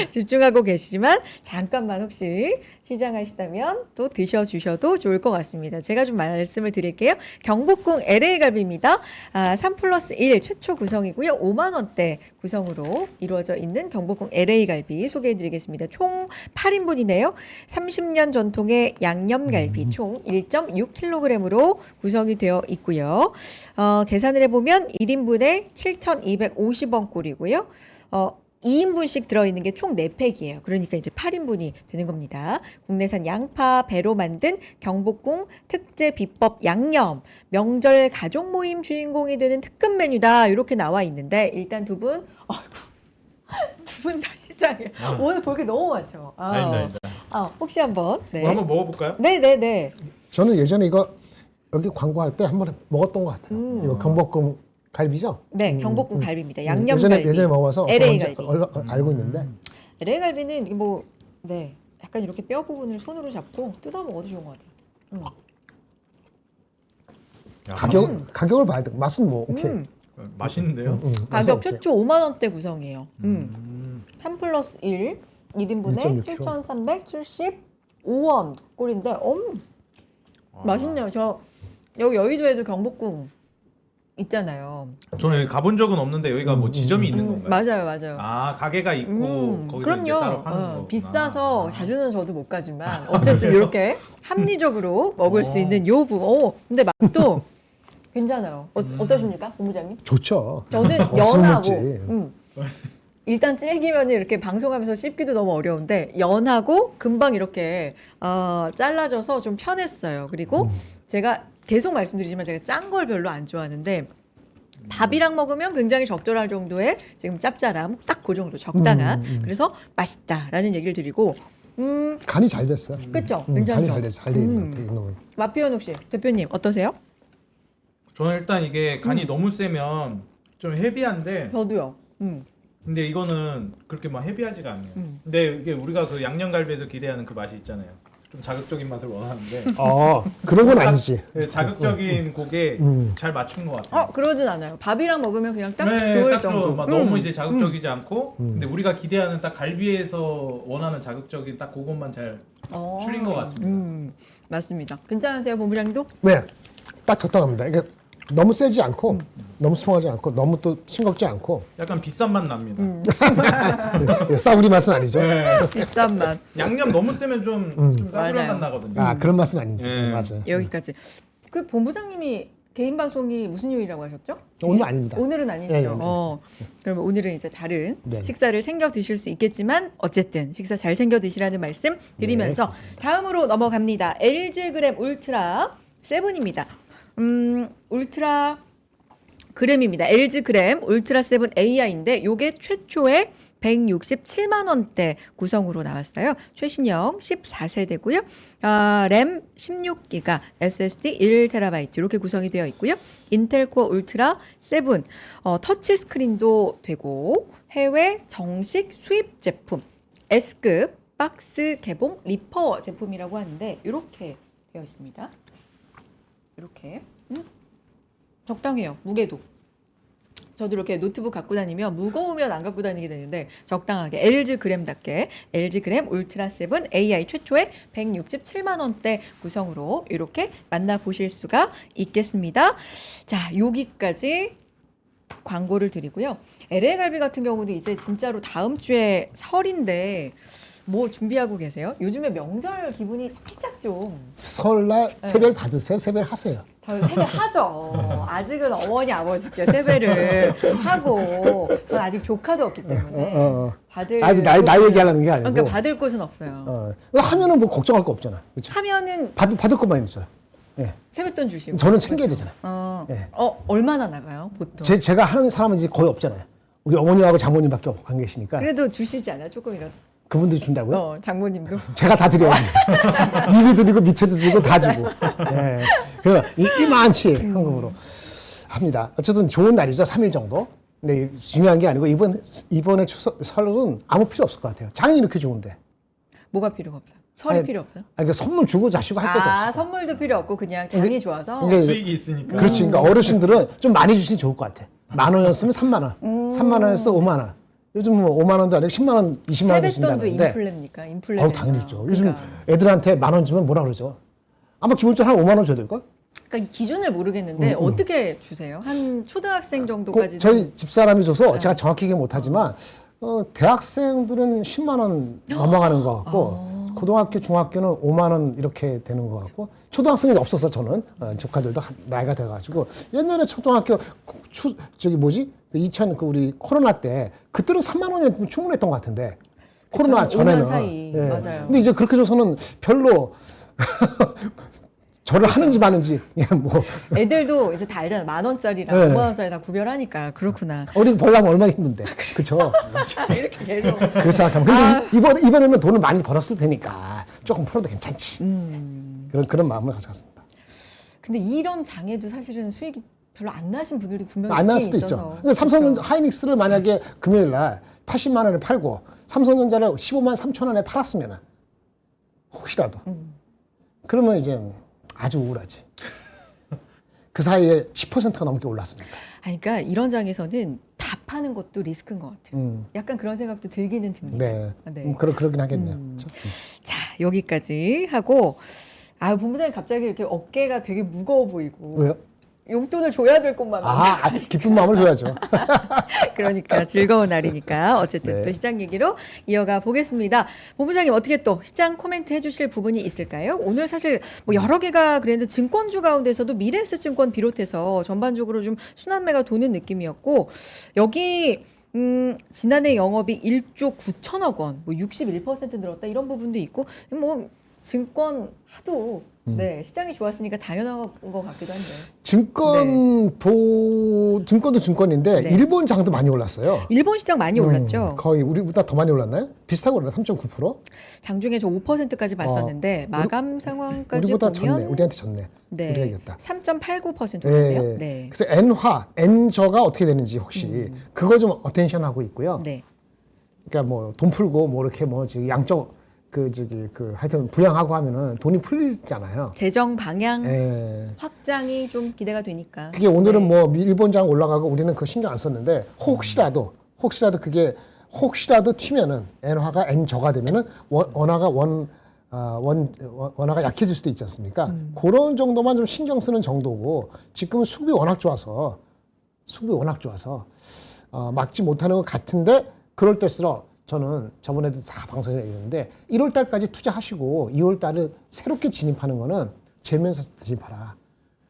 집중하고 계시지만 잠깐만 혹시 시장 하시다면 또 드셔주셔도 좋을 것 같습니다. 제가 좀 말씀을 드릴게요. 경복궁 LA 갈비입니다. 3+1 최초 구성이고요. 5만 원대 구성으로 이루어져 있는 경복궁 LA 갈비 소개해드리겠습니다. 총 8인분이네요. 30년 전통의 양념갈비 총 1.6kg으로 구성이 되어 있고요. 계산을 해보면 1인분에 7,250원 꼴이고요. 2인분씩 들어있는 게 총 4팩이에요. 그러니까 이제 8인분이 되는 겁니다. 국내산 양파, 배로 만든 경복궁 특제 비법 양념, 명절 가족 모임 주인공이 되는 특급 메뉴다. 이렇게 나와 있는데 일단 두 분 다 시장에 오늘 볼 게 너무 많죠. 아닙니다. 혹시 한번 뭐 한번 먹어볼까요? 네네네. 저는 예전에 이거 여기 광고할 때 한번 먹었던 것 같아요. 이거 경복궁 갈비죠? 네, 경복궁 갈비입니다. 양념갈비. 예전에 먹어서 LA 갈비. 알고 있는데. LA 갈비는 이게 약간 이렇게 뼈 부분을 손으로 잡고 뜯어 먹어도 좋은 것 같아요. 가격을 봐야 돼. 맛은 뭐 오케이. 맛있는데요? 가격 오케이. 최초 5만 원대 구성이에요. 3+1 1인분에 7,375원 꼴인데 맛있네요. 저 여기 여의도에도 경복궁 있잖아요. 저는 여기 가본 적은 없는데 여기가 뭐 지점이 있는 건가요? 맞아요. 가게가 있고 거기서 이제 따로 파는 거. 비싸서 자주는 저도 못 가지만 어쨌든 이렇게 합리적으로 먹을 수 있는 요 부분. 근데 맛도 괜찮아요. 어떠십니까, 본부장님? 좋죠. 저는 없으면 연하고 먹지. 일단 질기면 이렇게 방송하면서 씹기도 너무 어려운데 연하고 금방 이렇게 잘라져서 좀 편했어요. 그리고 제가 계속 말씀드리지만 제가 짠 걸 별로 안 좋아하는데 밥이랑 먹으면 굉장히 적절할 정도의 지금 짭짤함 딱 그 정도 적당한 그래서 맛있다라는 얘기를 드리고 간이 잘 됐어요. 그렇죠? 간이 괜찮죠? 잘 됐어. 잘 돼 있는 것 같아요. 이놈은. 마피현욱 씨 대표님 어떠세요? 저는 일단 이게 간이 너무 세면 좀 헤비한데 저도요. 근데 이거는 그렇게 막 헤비하지가 않네요. 근데 이게 우리가 그 양념갈비에서 기대하는 그 맛이 있잖아요. 좀 자극적인 맛을 원하는데 그런 건 아니지. 자극적인 곡에 잘 맞춘 것 같아요. 그러진 않아요. 밥이랑 먹으면 그냥 딱 네, 좋을 딱 정도. 막 너무 이제 자극적이지 않고 근데 우리가 기대하는 딱 갈비에서 원하는 자극적인 딱 그것만 잘 추린 것 같습니다. 맞습니다. 괜찮으세요, 본부장님도? 네, 딱 적당합니다. 이게 너무 세지 않고 너무 스통하지 않고 너무 또 싱겁지 않고 약간 비싼 맛 납니다. 네, 싸구리 맛은 아니죠. 네. 비싼 맛. 양념 너무 세면 좀 싸구려 맞아요. 맛 나거든요. 그런 맛은 아니죠. 네. 맞아요. 여기까지. 그 본부장님이 개인 방송이 무슨 요일이라고 하셨죠? 오늘 아닙니다. 오늘은 아니시죠. 네, 네. 그러면 오늘은 이제 다른 네. 식사를 챙겨 드실 수 있겠지만 어쨌든 식사 잘 챙겨 드시라는 말씀 드리면서 다음으로 넘어갑니다. LG 그램 울트라 7입니다. 울트라 그램입니다. LG 그램 울트라 7 AI인데 요게 최초의 167만 원대 구성으로 나왔어요. 최신형 14세대고요. 램 16기가, SSD 1TB 이렇게 구성이 되어 있고요. 인텔 코어 울트라 7 터치 스크린도 되고 해외 정식 수입 제품 S급 박스 개봉 리퍼 제품이라고 하는데 이렇게 되어 있습니다. 이렇게 적당해요. 무게도. 저도 이렇게 노트북 갖고 다니면 무거우면 안 갖고 다니게 되는데 적당하게 LG 그램답게 LG 그램 울트라 7 AI 최초의 167만 원대 구성으로 이렇게 만나보실 수가 있겠습니다. 자, 여기까지 광고를 드리고요. LA 갈비 같은 경우도 이제 진짜로 다음 주에 설인데 뭐 준비하고 계세요? 요즘에 명절 기분이 살짝 좀 설날 세배를 받으세요? 세배를 하세요? 저희 세배 하죠. 아직은 어머니 아버지께 세배를 하고 전 아직 조카도 없기 때문에 받을 나이 얘기하려는 게 아니고. 그러니까 받을 곳은 없어요. 하면은 뭐 걱정할 거 없잖아. 그렇죠? 하면은 받을 것만 있잖아. 예. 세뱃돈 주시고 저는 챙겨야 되잖아요. 예. 얼마나 나가요 보통? 제가 하는 사람은 이제 거의 없잖아요. 우리 어머니하고 장모님밖에 안 계시니까. 그래도 주시지 않아요? 조금이라도. 그분들이 준다고요? 장모님도. 제가 다 드려야지. 위로 드리고 밑에도 드리고 다 주고. 예. 그 이만치 현금으로 합니다. 어쨌든 좋은 날이죠. 3일 정도. 근데 중요한 게 아니고 이번에 설은 아무 필요 없을 것 같아요. 장이 이렇게 좋은데. 뭐가 필요가 없어요? 설이 필요 없어요? 그러니까 선물 주고 자시고 할 것도 없어. 선물도 필요 없고 그냥 장이 좋아서. 그러니까 수익이 있으니까. 그렇지. 그러니까 어르신들은 좀 많이 주시면 좋을 것 같아. 10,000원이었으면 30,000원. 30,000원에서 50,000원. 요즘 뭐 5만 원도 아니고 10만 원, 20만 원 세뱃돈도 주신다는데. 인플레입니까? 인플레. 당연히 있죠. 요즘 애들한테 10,000원 주면 뭐라 그러죠? 아마 기본적으로 한 5만 원 줘야 될걸? 그러니까 이 기준을 모르겠는데 어떻게 주세요? 한 초등학생 정도까지? 저희 집사람이 줘서 제가 정확히 얘기 못하지만 대학생들은 10만 원 넘어가는 것 같고 고등학교, 중학교는 5만 원 이렇게 되는 것 같고 초등학생이 없어서 저는 조카들도 나이가 돼가지고 옛날에 초등학교 우리 코로나 때 그때는 3만 원이면 충분했던 것 같은데 코로나 그쵸, 5년 전에는 사이. 맞아요. 근데 이제 그렇게 줘서는 별로 절을 하는지 마는지 뭐 애들도 이제 다 알잖아. 10,000원짜리랑 네. 5만 원짜리 다 구별하니까 그렇구나. 우리 벌려면 얼마나 힘든데 그렇죠? 이렇게 계속. 그 생각하면 근데 이번에는 돈을 많이 벌었을 테니까 조금 풀어도 괜찮지. 그런 마음을 가졌습니다. 근데 이런 장에도 사실은 수익이 별로 안 나신 분들도 분명히 안 날 있긴 수도 있어서. 있죠. 근데 삼성전자 하이닉스를 만약에 금요일 날 80만 원에 팔고 삼성전자를 15만 3천 원에 팔았으면 혹시라도 그러면 이제 아주 우울하지. 그 사이에 10%가 넘게 올랐으니까. 그러니까 이런 장에서는 다 파는 것도 리스크인 것 같아요. 약간 그런 생각도 들기는 듭니다. 네. 네. 그러긴 하겠네요. 그렇죠? 자, 여기까지 하고 본부장님 갑자기 이렇게 어깨가 되게 무거워 보이고 왜요? 용돈을 줘야 될 것만 기쁜 마음을 줘야죠. 그러니까 즐거운 날이니까 어쨌든 네. 또 시장 얘기로 이어가 보겠습니다. 본부장님 어떻게 또 시장 코멘트 해주실 부분이 있을까요? 오늘 사실 뭐 여러 개가 그랬는데 증권주 가운데서도 미래에셋증권 비롯해서 전반적으로 좀 순환매가 도는 느낌이었고 여기 지난해 영업이익 1조 9천억 원, 뭐 61% 늘었다 이런 부분도 있고 뭐 증권 하도 네, 시장이 좋았으니까 당연한 것 같기도 한데. 증권도 증권인데 네. 일본 장도 많이 올랐어요. 일본 시장 많이 올랐죠. 거의 우리보다 더 많이 올랐나요? 비슷하게 올랐나? 3.9%? 장중에 저 5%까지 봤었는데 마감 상황까지 우리보다 보면 졌네. 우리한테 졌네. 네, 우리가 이겼다. 3.89%인데요. 네. 네. 그래서 엔저가 어떻게 되는지 혹시 그거 좀 어텐션 하고 있고요. 네. 그러니까 뭐 돈 풀고 뭐 이렇게 뭐 지금 양적 하여튼 부양하고 하면은 돈이 풀리잖아요. 재정 방향 예. 확장이 좀 기대가 되니까. 그게 오늘은 네. 뭐 일본장 올라가고 우리는 그거 신경 안 썼는데 혹시라도 그게 혹시라도 튀면은 엔화가 엔저가 되면은 원화가 약해질 수도 있지 않습니까? 그런 정도만 좀 신경 쓰는 정도고 지금은 수급이 워낙 좋아서 막지 못하는 것 같은데 그럴 때일수록 저는 저번에도 다 방송에 얘기했는데 1월 달까지 투자하시고 2월 달을 새롭게 진입하는 거는 재면서 진입하라.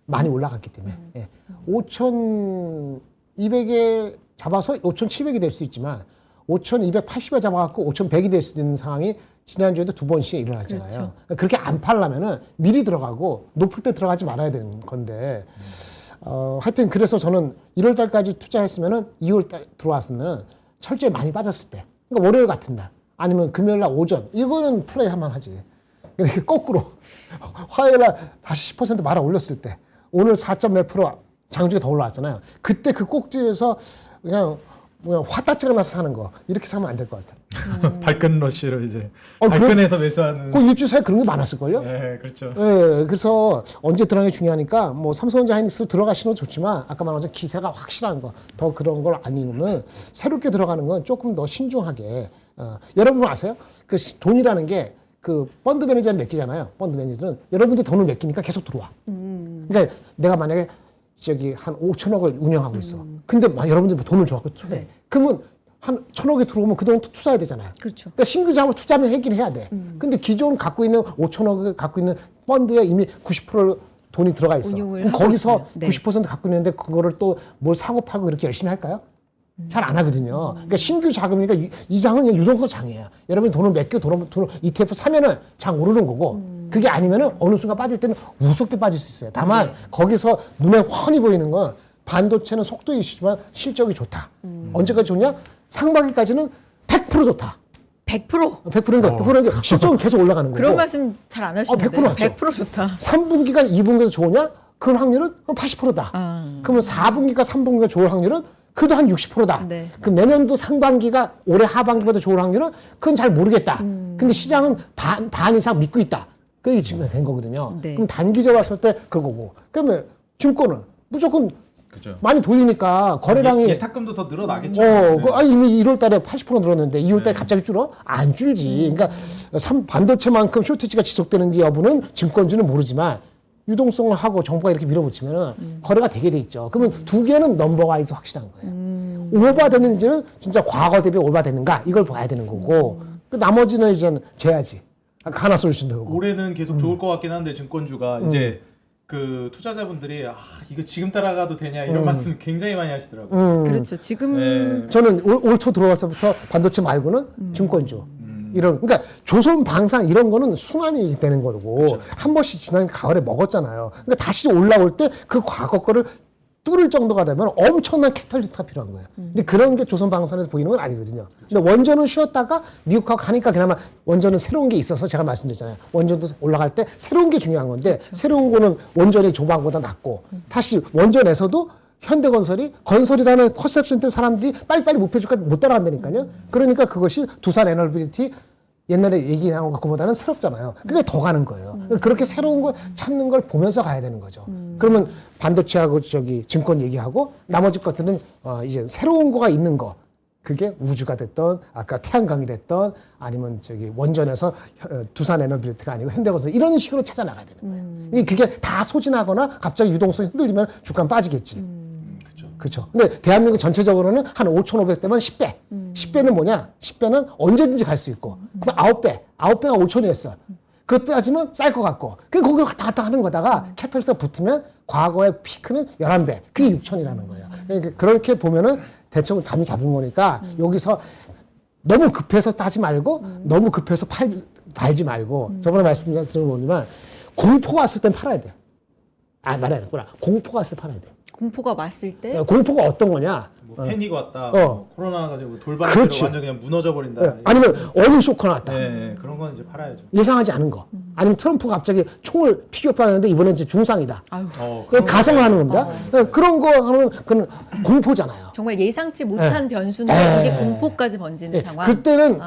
많이 올라갔기 때문에. 5,200에 잡아서 5,700이 될 수 있지만 5,280에 잡아갖고 5,100이 될 수 있는 상황이 지난주에도 2번씩 일어났잖아요. 그렇죠. 그렇게 안 팔려면은 미리 들어가고 높을 때 들어가지 말아야 되는 건데 하여튼 그래서 저는 1월 달까지 투자했으면은 2월 달 들어왔으면 철저히 많이 빠졌을 때. 그러니까 월요일 같은 날 아니면 금요일 날 오전 이거는 플레이 하면 하지. 근데 거꾸로 화요일 날 다시 10% 말아 올렸을 때 오늘 4몇 프로 장중에 더 올라왔잖아요. 그때 그 꼭지에서 그냥 화딱지가 나서 사는 거 이렇게 사면 안 될 것 같아요. 발끈 러쉬로 이제 그럼- 발끈해서 매수하는. 그 일주일 사이에 그런 게 많았을걸요? 네, 그렇죠. 예, 그래서 언제 들어가는 게 중요하니까 뭐 삼성전자 하이닉스 들어가시는 건 좋지만 아까 말한 것처럼 기세가 확실한 거 더 그런 걸 아니면 새롭게 들어가는 건 조금 더 신중하게 여러분 아세요? 그 돈이라는 게 그 펀드 매니저를 맡기잖아요. 펀드 매니저는 여러분들 돈을 맡기니까 계속 들어와. 그러니까 내가 만약에 저기 한 5천억을 운영하고 있어. 근데 막 여러분들 돈을 줘갖고 투자해. 네. 그러면 한 1,000억이 들어오면 그 돈 또 투자해야 되잖아요. 그렇죠. 그러니까 신규 자금을 투자는 하긴 해야 돼. 근데 기존 갖고 있는 5천억을 갖고 있는 펀드에 이미 90% 돈이 들어가 있어. 운용을 그럼 하고 거기서 있으면. 네. 90% 갖고 있는데 그거를 또 뭘 사고 팔고 이렇게 열심히 할까요? 잘 안 하거든요. 그러니까 신규 자금이니까 이 장은 그냥 유동성 장이에요. 여러분이 돈을 맡겨 돈을 ETF 사면은 장 오르는 거고 그게 아니면은 어느 순간 빠질 때는 우습게 빠질 수 있어요. 다만 거기서 눈에 훤히 보이는 건 반도체는 속도 이슈지만 실적이 좋다. 언제까지 좋냐? 상반기까지는 100% 좋다. 100%. 100%인가? 100%인가? 실적은 계속 올라가는 거고. 그런 말씀 잘 안 하시는데. 100% 맞죠? 100% 좋다. 3분기가 2분기에서 좋으냐? 그 확률은 80%다. 그러면 4분기가 3분기가 좋을 확률은 그도 한 60%다. 네. 그 내년도 상반기가 올해 하반기보다 좋을 확률은 그건 잘 모르겠다. 근데 시장은 반 이상 믿고 있다. 그게 지금 된 거거든요. 네. 그럼 단기적으로 봤을 때 그거고. 그러면 증권은 무조건 그렇죠. 많이 돌리니까 거래량이 예탁금도 더 늘어나겠죠. 이미 1월 달에 80% 늘었는데 2월 달에 갑자기 줄어? 안 줄지. 그러니까 반도체만큼 쇼티지가 지속되는지 여부는 증권주는 모르지만 유동성을 하고 정부가 이렇게 밀어붙이면 거래가 되게 돼 있죠. 그러면 두 개는 넘버가 있어 확실한 거예요. 오버됐는지는 진짜 과거 대비 오버됐는가 이걸 봐야 되는 거고 그 나머지는 이제 재야지. 아까 하나 솔루션도 그렇고. 올해는 계속 좋을 것 같긴 한데 증권주가 이제 그 투자자분들이 이거 지금 따라가도 되냐 이런 말씀 굉장히 많이 하시더라고요. 그렇죠. 지금 네. 저는 올 초 들어와서부터 반도체 말고는 증권주. 이런 그러니까 조선 방산 이런 거는 순환이 되는 거고 한 번씩 지난 가을에 먹었잖아요. 그러니까 다시 올라올 때 그 과거 거를 뚫을 정도가 되면 엄청난 캐탈리스트가 필요한 거예요. 근데 그런 게 조선 방산에서 보이는 건 아니거든요. 근데 원전은 쉬었다가 미국하고 가니까 그나마 원전은 새로운 게 있어서 제가 말씀드렸잖아요. 원전도 올라갈 때 새로운 게 중요한 건데 새로운 거는 원전이 조방보다 낫고 다시 원전에서도 현대건설이 건설이라는 컨셉션 때 사람들이 빨리빨리 목표주가 못 따라간다니까요. 그러니까 그것이 두산 에너비리티 옛날에 얘기한 것보다는 새롭잖아요. 그게 더 가는 거예요. 그렇게 새로운 걸 찾는 걸 보면서 가야 되는 거죠. 그러면 반도체하고 증권 얘기하고 나머지 것들은 이제 새로운 거가 있는 거. 그게 우주가 됐던 아까 태양광이 됐던 아니면 원전에서 두산 에너비리티가 아니고 현대건설 이런 식으로 찾아 나가야 되는 거예요. 그게 다 소진하거나 갑자기 유동성이 흔들리면 주가는 빠지겠지. 그렇죠. 근데 대한민국 전체적으로는 한 5,500대면 10배. 10배는 뭐냐? 10배는 언제든지 갈 수 있고. 그럼 9배. 9배가 5,000이었어. 그거 빠지면 쌀 것 같고. 그 거기 왔다 갔다 하는 거다가 캐털리스가 붙으면 과거의 피크는 11배. 그게 6,000이라는 거예요. 그러니까 그렇게 보면은 대충 잠이 잡은 거니까 여기서 너무 급해서 따지 말고 너무 급해서 팔지 말고 저번에 말씀드린 거지만 공포가 왔을 땐 팔아야 돼. 말해야 되구나. 공포가 왔을 때 팔아야 돼. 공포가 왔을 때 공포가 어떤 거냐? 뭐 패닉 왔다, 어. 코로나 가지고 돌발로 그렇지. 완전 그냥 무너져 버린다. 아니면 어느 쇼크가 나왔다. 네, 그런 건 이제 팔아야죠. 예상하지 않은 거. 아니면 트럼프가 갑자기 총을 피격하는데 이번엔 이제 중상이다. 아유, 가성을 하는 겁니다. 그런 거 하면 그건 공포잖아요. 정말 예상치 못한 변수인데 이게 공포까지 번지는 상황. 그때는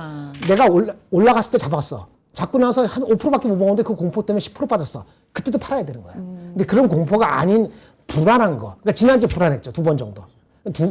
내가 올라갔을 때 잡았어. 잡고 나서 한 5%밖에 못 먹었는데 그 공포 때문에 10% 빠졌어. 그때도 팔아야 되는 거야. 근데 그런 공포가 아닌 불안한 거. 그러니까 지난주에 불안했죠. 2번 정도.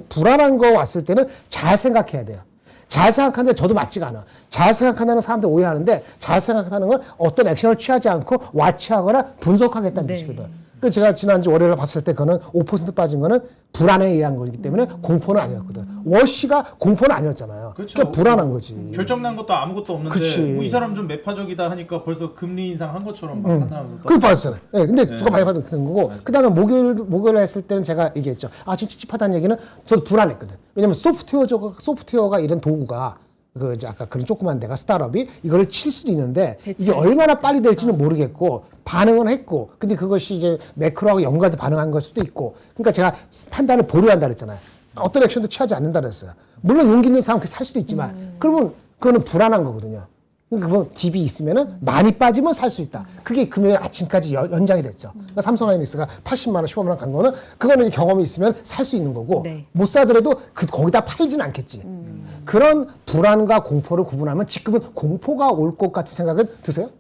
불안한 거 왔을 때는 잘 생각해야 돼요. 잘 생각하는데 저도 맞지가 않아. 잘 생각한다는 사람들 오해하는데 잘 생각한다는 건 어떤 액션을 취하지 않고 와치하거나 분석하겠다는 뜻이거든. 그 제가 지난주 월요일에 봤을 때 그거는 5% 빠진 거는 불안에 의한 거기 때문에 공포는 아니었거든. 워시가 공포는 아니었잖아요. 그렇죠. 그러니까 불안한 거지. 결정난 것도 아무것도 없는데 그치. 뭐 이 사람 좀 매파적이다 하니까 벌써 금리 인상 한 것처럼 막 판단하면서 그게 빠졌잖아요. 네, 근데 주가 많이 받은 거고. 그 다음에 목요일 했을 때는 제가 얘기했죠. 좀 찝찝하다는 얘기는 저도 불안했거든. 왜냐면 소프트웨어가 이런 도구가 그 이제 아까 그런 조그만 데가 스타트업이 이거를 칠 수도 있는데 이게 대체할 얼마나 빨리 될지는 모르겠고 반응은 했고 근데 그것이 이제 매크로하고 연관해서 반응한 걸 수도 있고 그러니까 제가 판단을 보류한다 그랬잖아요. 어떤 액션도 취하지 않는다 그랬어요. 물론 용기 있는 사람 살 수도 있지만 그러면 그거는 불안한 거거든요. 그러니까 그건 딥이 있으면은 많이 빠지면 살 수 있다. 그게 금요일 아침까지 연장이 됐죠. 그러니까 삼성 하이닉스가 80만 원, 15만 원 간 거는 그거는 경험이 있으면 살 수 있는 거고 네. 못 사더라도 거기다 팔지는 않겠지. 그런 불안과 공포를 구분하면 지금은 공포가 올 것 같은 생각은 드세요?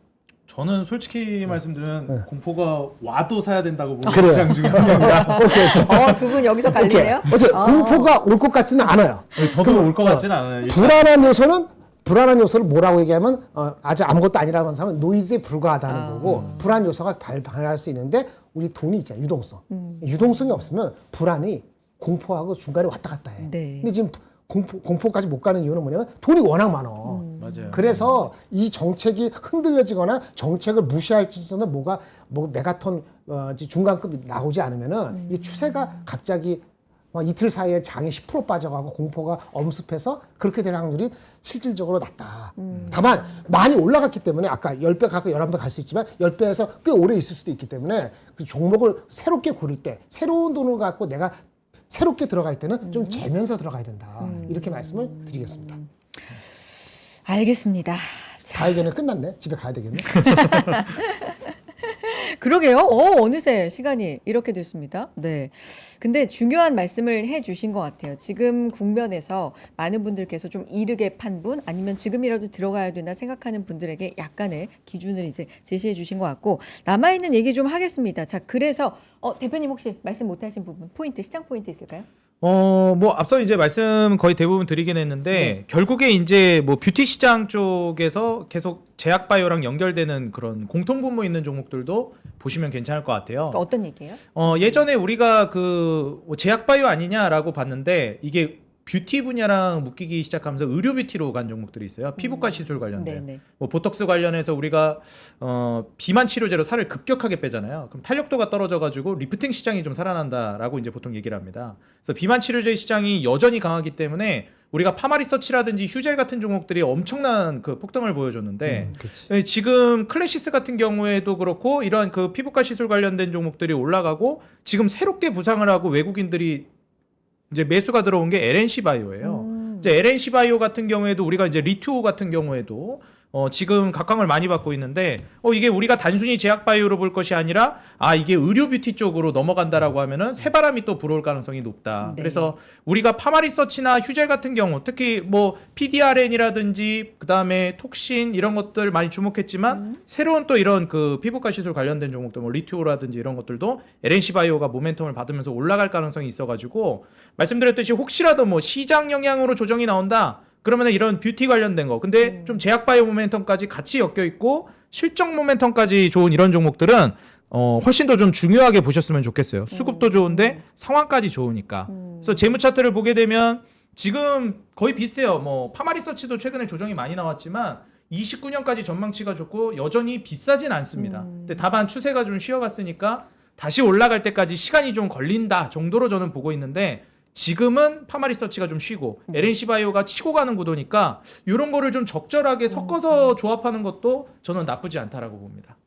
저는 솔직히 말씀드리면 공포가 와도 사야 된다고 보는 그래요. 입장 중에 한 명이라 두 분 여기서 갈리네요. 어째 공포가 올 것 같지는 않아요. 저도 올 것 같지는 않아요. 일단 불안한 요소를 뭐라고 얘기하면 아직 아무것도 아니라고 하면 노이즈에 불과하다는 거고 불안 요소가 발생할 수 있는데 우리 돈이 있잖아요. 유동성. 유동성이 없으면 불안이 공포하고 중간에 왔다 갔다 해. 네. 근데 지금 공포까지 못 가는 이유는 뭐냐면 돈이 워낙 많아. 맞아요. 그래서 이 정책이 흔들려지거나 정책을 무시할 짓에는 뭐가 메가톤 중간급이 나오지 않으면은 이 추세가 갑자기 이틀 사이에 장이 10% 빠져가고 공포가 엄습해서 그렇게 될 확률이 실질적으로 낮다. 다만 많이 올라갔기 때문에 아까 10배 가까 11배 갈 수 있지만 10배에서 꽤 오래 있을 수도 있기 때문에 그 종목을 새롭게 고를 때 새로운 돈을 갖고 내가 새롭게 들어갈 때는 좀 재면서 들어가야 된다. 이렇게 말씀을 드리겠습니다. 알겠습니다. 가야되는 끝났네. 집에 가야 되겠네. 그러게요. 어느새 시간이 이렇게 됐습니다. 네. 근데 중요한 말씀을 해 주신 것 같아요. 지금 국면에서 많은 분들께서 좀 이르게 판 분, 아니면 지금이라도 들어가야 되나 생각하는 분들에게 약간의 기준을 이제 제시해 주신 것 같고, 남아있는 얘기 좀 하겠습니다. 자, 그래서, 대표님 혹시 말씀 못 하신 부분, 시장 포인트 있을까요? 뭐 앞서 이제 말씀 거의 대부분 드리긴 했는데 결국에 이제 뭐 뷰티 시장 쪽에서 계속 제약 바이오랑 연결되는 그런 공통 분모 있는 종목들도 보시면 괜찮을 것 같아요. 그러니까 어떤 얘기예요? 예전에 우리가 그뭐 제약 바이오 아니냐라고 봤는데 이게 뷰티 분야랑 묶이기 시작하면서 의료 뷰티로 간 종목들이 있어요. 피부과 시술 관련된. 네네. 뭐 보톡스 관련해서 우리가 비만 치료제로 살을 급격하게 빼잖아요. 그럼 탄력도가 떨어져가지고 리프팅 시장이 좀 살아난다라고 이제 보통 얘기를 합니다. 그래서 비만 치료제 시장이 여전히 강하기 때문에 우리가 파마리서치라든지 휴젤 같은 종목들이 엄청난 그 폭등을 보여줬는데 지금 클래시스 같은 경우에도 그렇고 이러한 그 피부과 시술 관련된 종목들이 올라가고 지금 새롭게 부상을 하고 외국인들이 이제 매수가 들어온 게 LNC 바이오예요. 이제 LNC 바이오 같은 경우에도 우리가 이제 리투 같은 경우에도 지금 각광을 많이 받고 있는데 이게 우리가 단순히 제약 바이오로 볼 것이 아니라 이게 의료 뷰티 쪽으로 넘어간다라고 하면은 새바람이 또 불어올 가능성이 높다. 네. 그래서 우리가 파마리서치나 휴젤 같은 경우 특히 뭐 PDRN이라든지 그다음에 톡신 이런 것들 많이 주목했지만 새로운 또 이런 그 피부과 시술 관련된 종목들 뭐 리투라든지 이런 것들도 LNC 바이오가 모멘텀을 받으면서 올라갈 가능성이 있어가지고 말씀드렸듯이 혹시라도 뭐 시장 영향으로 조정이 나온다. 그러면 이런 뷰티 관련된 거 근데 좀 제약 바이오 모멘텀까지 같이 엮여 있고 실적 모멘텀까지 좋은 이런 종목들은 훨씬 더 좀 중요하게 보셨으면 좋겠어요. 수급도 좋은데 상황까지 좋으니까. 그래서 재무 차트를 보게 되면 지금 거의 비슷해요. 뭐 파마리서치도 최근에 조정이 많이 나왔지만 29년까지 전망치가 좋고 여전히 비싸진 않습니다. 근데 다만 추세가 좀 쉬어갔으니까 다시 올라갈 때까지 시간이 좀 걸린다 정도로 저는 보고 있는데 지금은 파마리서치가 좀 쉬고 LNC 바이오가 치고 가는 구도니까 이런 거를 좀 적절하게 섞어서 조합하는 것도 저는 나쁘지 않다라고 봅니다.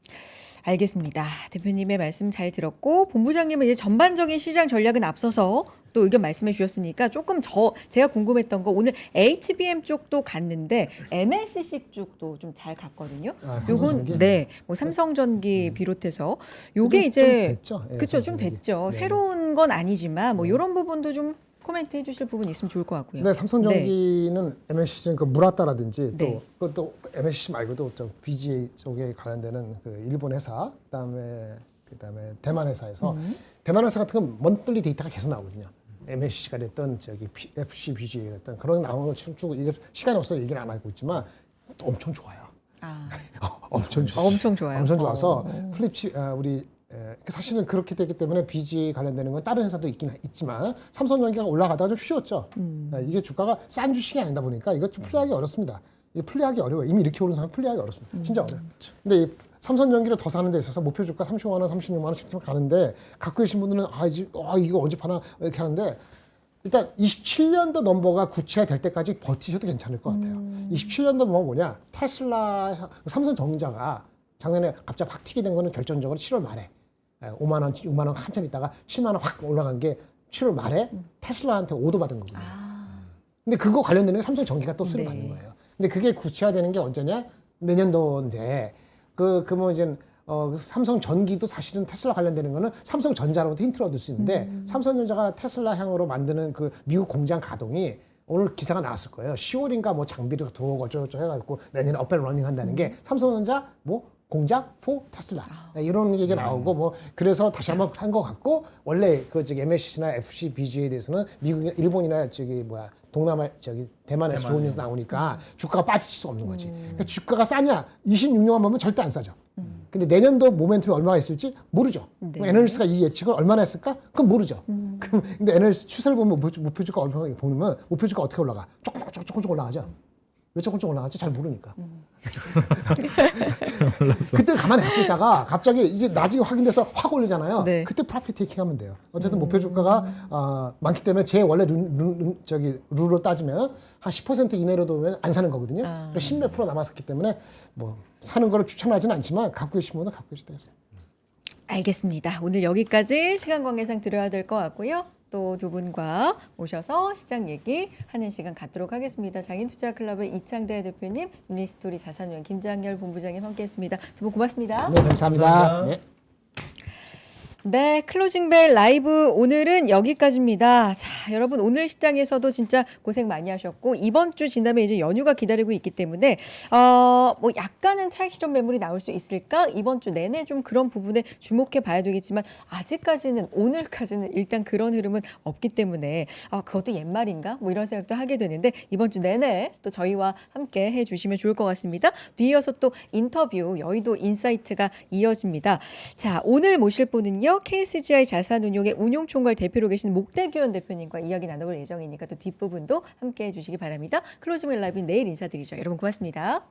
알겠습니다. 대표님의 말씀 잘 들었고, 본부장님은 이제 전반적인 시장 전략은 앞서서 또 의견 말씀해 주셨으니까 조금 제가 궁금했던 거, 오늘 HBM 쪽도 갔는데 MLCC 쪽도 좀 잘 갔거든요. 요건 삼성전기? 뭐 삼성전기 비롯해서 요게 좀 이제 됐죠? 예, 그쵸, 좀 삼성전기. 됐죠. 네. 새로운 건 아니지만 뭐 이런 부분도 좀 코멘트 해주실 부분 있으면 좋을 것 같고요. 네, 삼성전기는 MLCC는 그 무라타라든지 네. 또 MLCC 말고도 저 BGA 쪽에 관련되는 그 일본 회사, 그다음에 대만 회사에서 대만 회사 같은 건 먼틀리 데이터가 계속 나오거든요. MLCC가 됐던 저기 FC BGA가 됐던 그런 나오는 걸 쭉 이게 시간이 없어서 얘기를 안 하고 있지만 또 엄청 좋아요. 엄청 좋아요. 엄청 좋아요. 엄청 좋아서 플립칩 우리 사실은 그렇게 되기 때문에 BG 관련되는 건 다른 회사도 있지만 삼성전기가 올라가다가 좀 쉬었죠. 이게 주가가 싼 주식이 아니다 보니까 이거 좀 플레이하기 어렵습니다. 이게 플레이하기 어려워요. 이미 이렇게 오른 사람 플레이하기 어렵습니다. 진짜 어려워요. 근데 이 삼성전기를 더 사는 데 있어서 목표 주가 35만 원, 36만 원, 10만 원 가는데 갖고 계신 분들은 이거 언제 파나 이렇게 하는데 일단 27년도 넘버가 구체화될 때까지 버티셔도 괜찮을 것 같아요. 27년도 뭐냐? 테슬라, 삼성전자가 작년에 갑자기 확 튀게 된 거는 결정적으로 7월 말에 5만 원, 6만 원 한참 있다가 10만 원 확 올라간 게 7월 말에 테슬라한테 오더 받은 거거든요. 근데 그거 관련되는 삼성전기가 또 수리 받는 거예요. 근데 그게 구체화되는 게 언제냐? 내년도인데 뭐 이제 삼성전기도 사실은 테슬라 관련되는 거는 삼성전자로부터 힌트를 얻을 수 있는데 삼성전자가 테슬라 향으로 만드는 그 미국 공장 가동이 오늘 기사가 나왔을 거예요. 10월인가 뭐 장비도 들어오고 어쩌고저쩌고 해가지고 내년에 업앤 러닝 한다는 게 삼성전자 뭐 공장 포 테슬라 이런 얘기가 나오고 뭐 그래서 다시 한번 한 것 같고 원래 그 저기 MSC나 FCBG에 대해서는 미국, 일본이나 저기 뭐야 동남아 저기 대만에서 좋은 뉴스 나오니까 주가가 빠질 수가 없는 거지. 그러니까 주가가 싸냐? 26년만 보면 절대 안 싸죠. 근데 내년도 모멘텀이 얼마나 있을지 모르죠. 네. 애널리스트가 이 예측을 얼마나 했을까? 그건 모르죠. 그럼 근데 애널리스트 추세를 보면 목표 주가 얼마나 보면 목표 주가 어떻게 올라가? 조금씩 올라가죠. 왜 조금씩 올라가죠? 잘 모르니까. 그때 가만히 갖고 있다가 갑자기 이제 나중에 확인돼서 확 올리잖아요. 네. 그때 프로핏 테이킹 하면 돼요. 어쨌든 목표 주가가 많기 때문에 제 원래 룰로 따지면 한 10% 이내로 두면 안 사는 거거든요. 그러니까 10몇 프로 남았었기 때문에 뭐 사는 거를 추천하지는 않지만 갖고 계신 분은 갖고 계셔도 되겠습니다. 알겠습니다. 오늘 여기까지 시간 관계상 들어야 될 것 같고요. 또 두 분과 모셔서 시장 얘기하는 시간 갖도록 하겠습니다. 장인투자클럽의 이창대 대표님, 유니스토리 자산위원 김장열 본부장님 함께했습니다. 두 분 고맙습니다. 네, 감사합니다. 감사합니다. 네. 네, 클로징벨 라이브 오늘은 여기까지입니다. 자, 여러분 오늘 시장에서도 진짜 고생 많이 하셨고 이번 주 지나면 이제 연휴가 기다리고 있기 때문에 뭐 약간은 차익 실현 매물이 나올 수 있을까? 이번 주 내내 좀 그런 부분에 주목해 봐야 되겠지만 아직까지는 오늘까지는 일단 그런 흐름은 없기 때문에 그것도 옛말인가? 뭐 이런 생각도 하게 되는데 이번 주 내내 또 저희와 함께 해 주시면 좋을 것 같습니다. 뒤이어서 또 인터뷰 여의도 인사이트가 이어집니다. 자, 오늘 모실 분은요. KSGI 자산운용의 운용총괄 대표로 계신 목대규현 대표님과 이야기 나눠볼 예정이니까 또 뒷부분도 함께해 주시기 바랍니다. 클로징 라이브 내일 인사드리죠. 여러분 고맙습니다.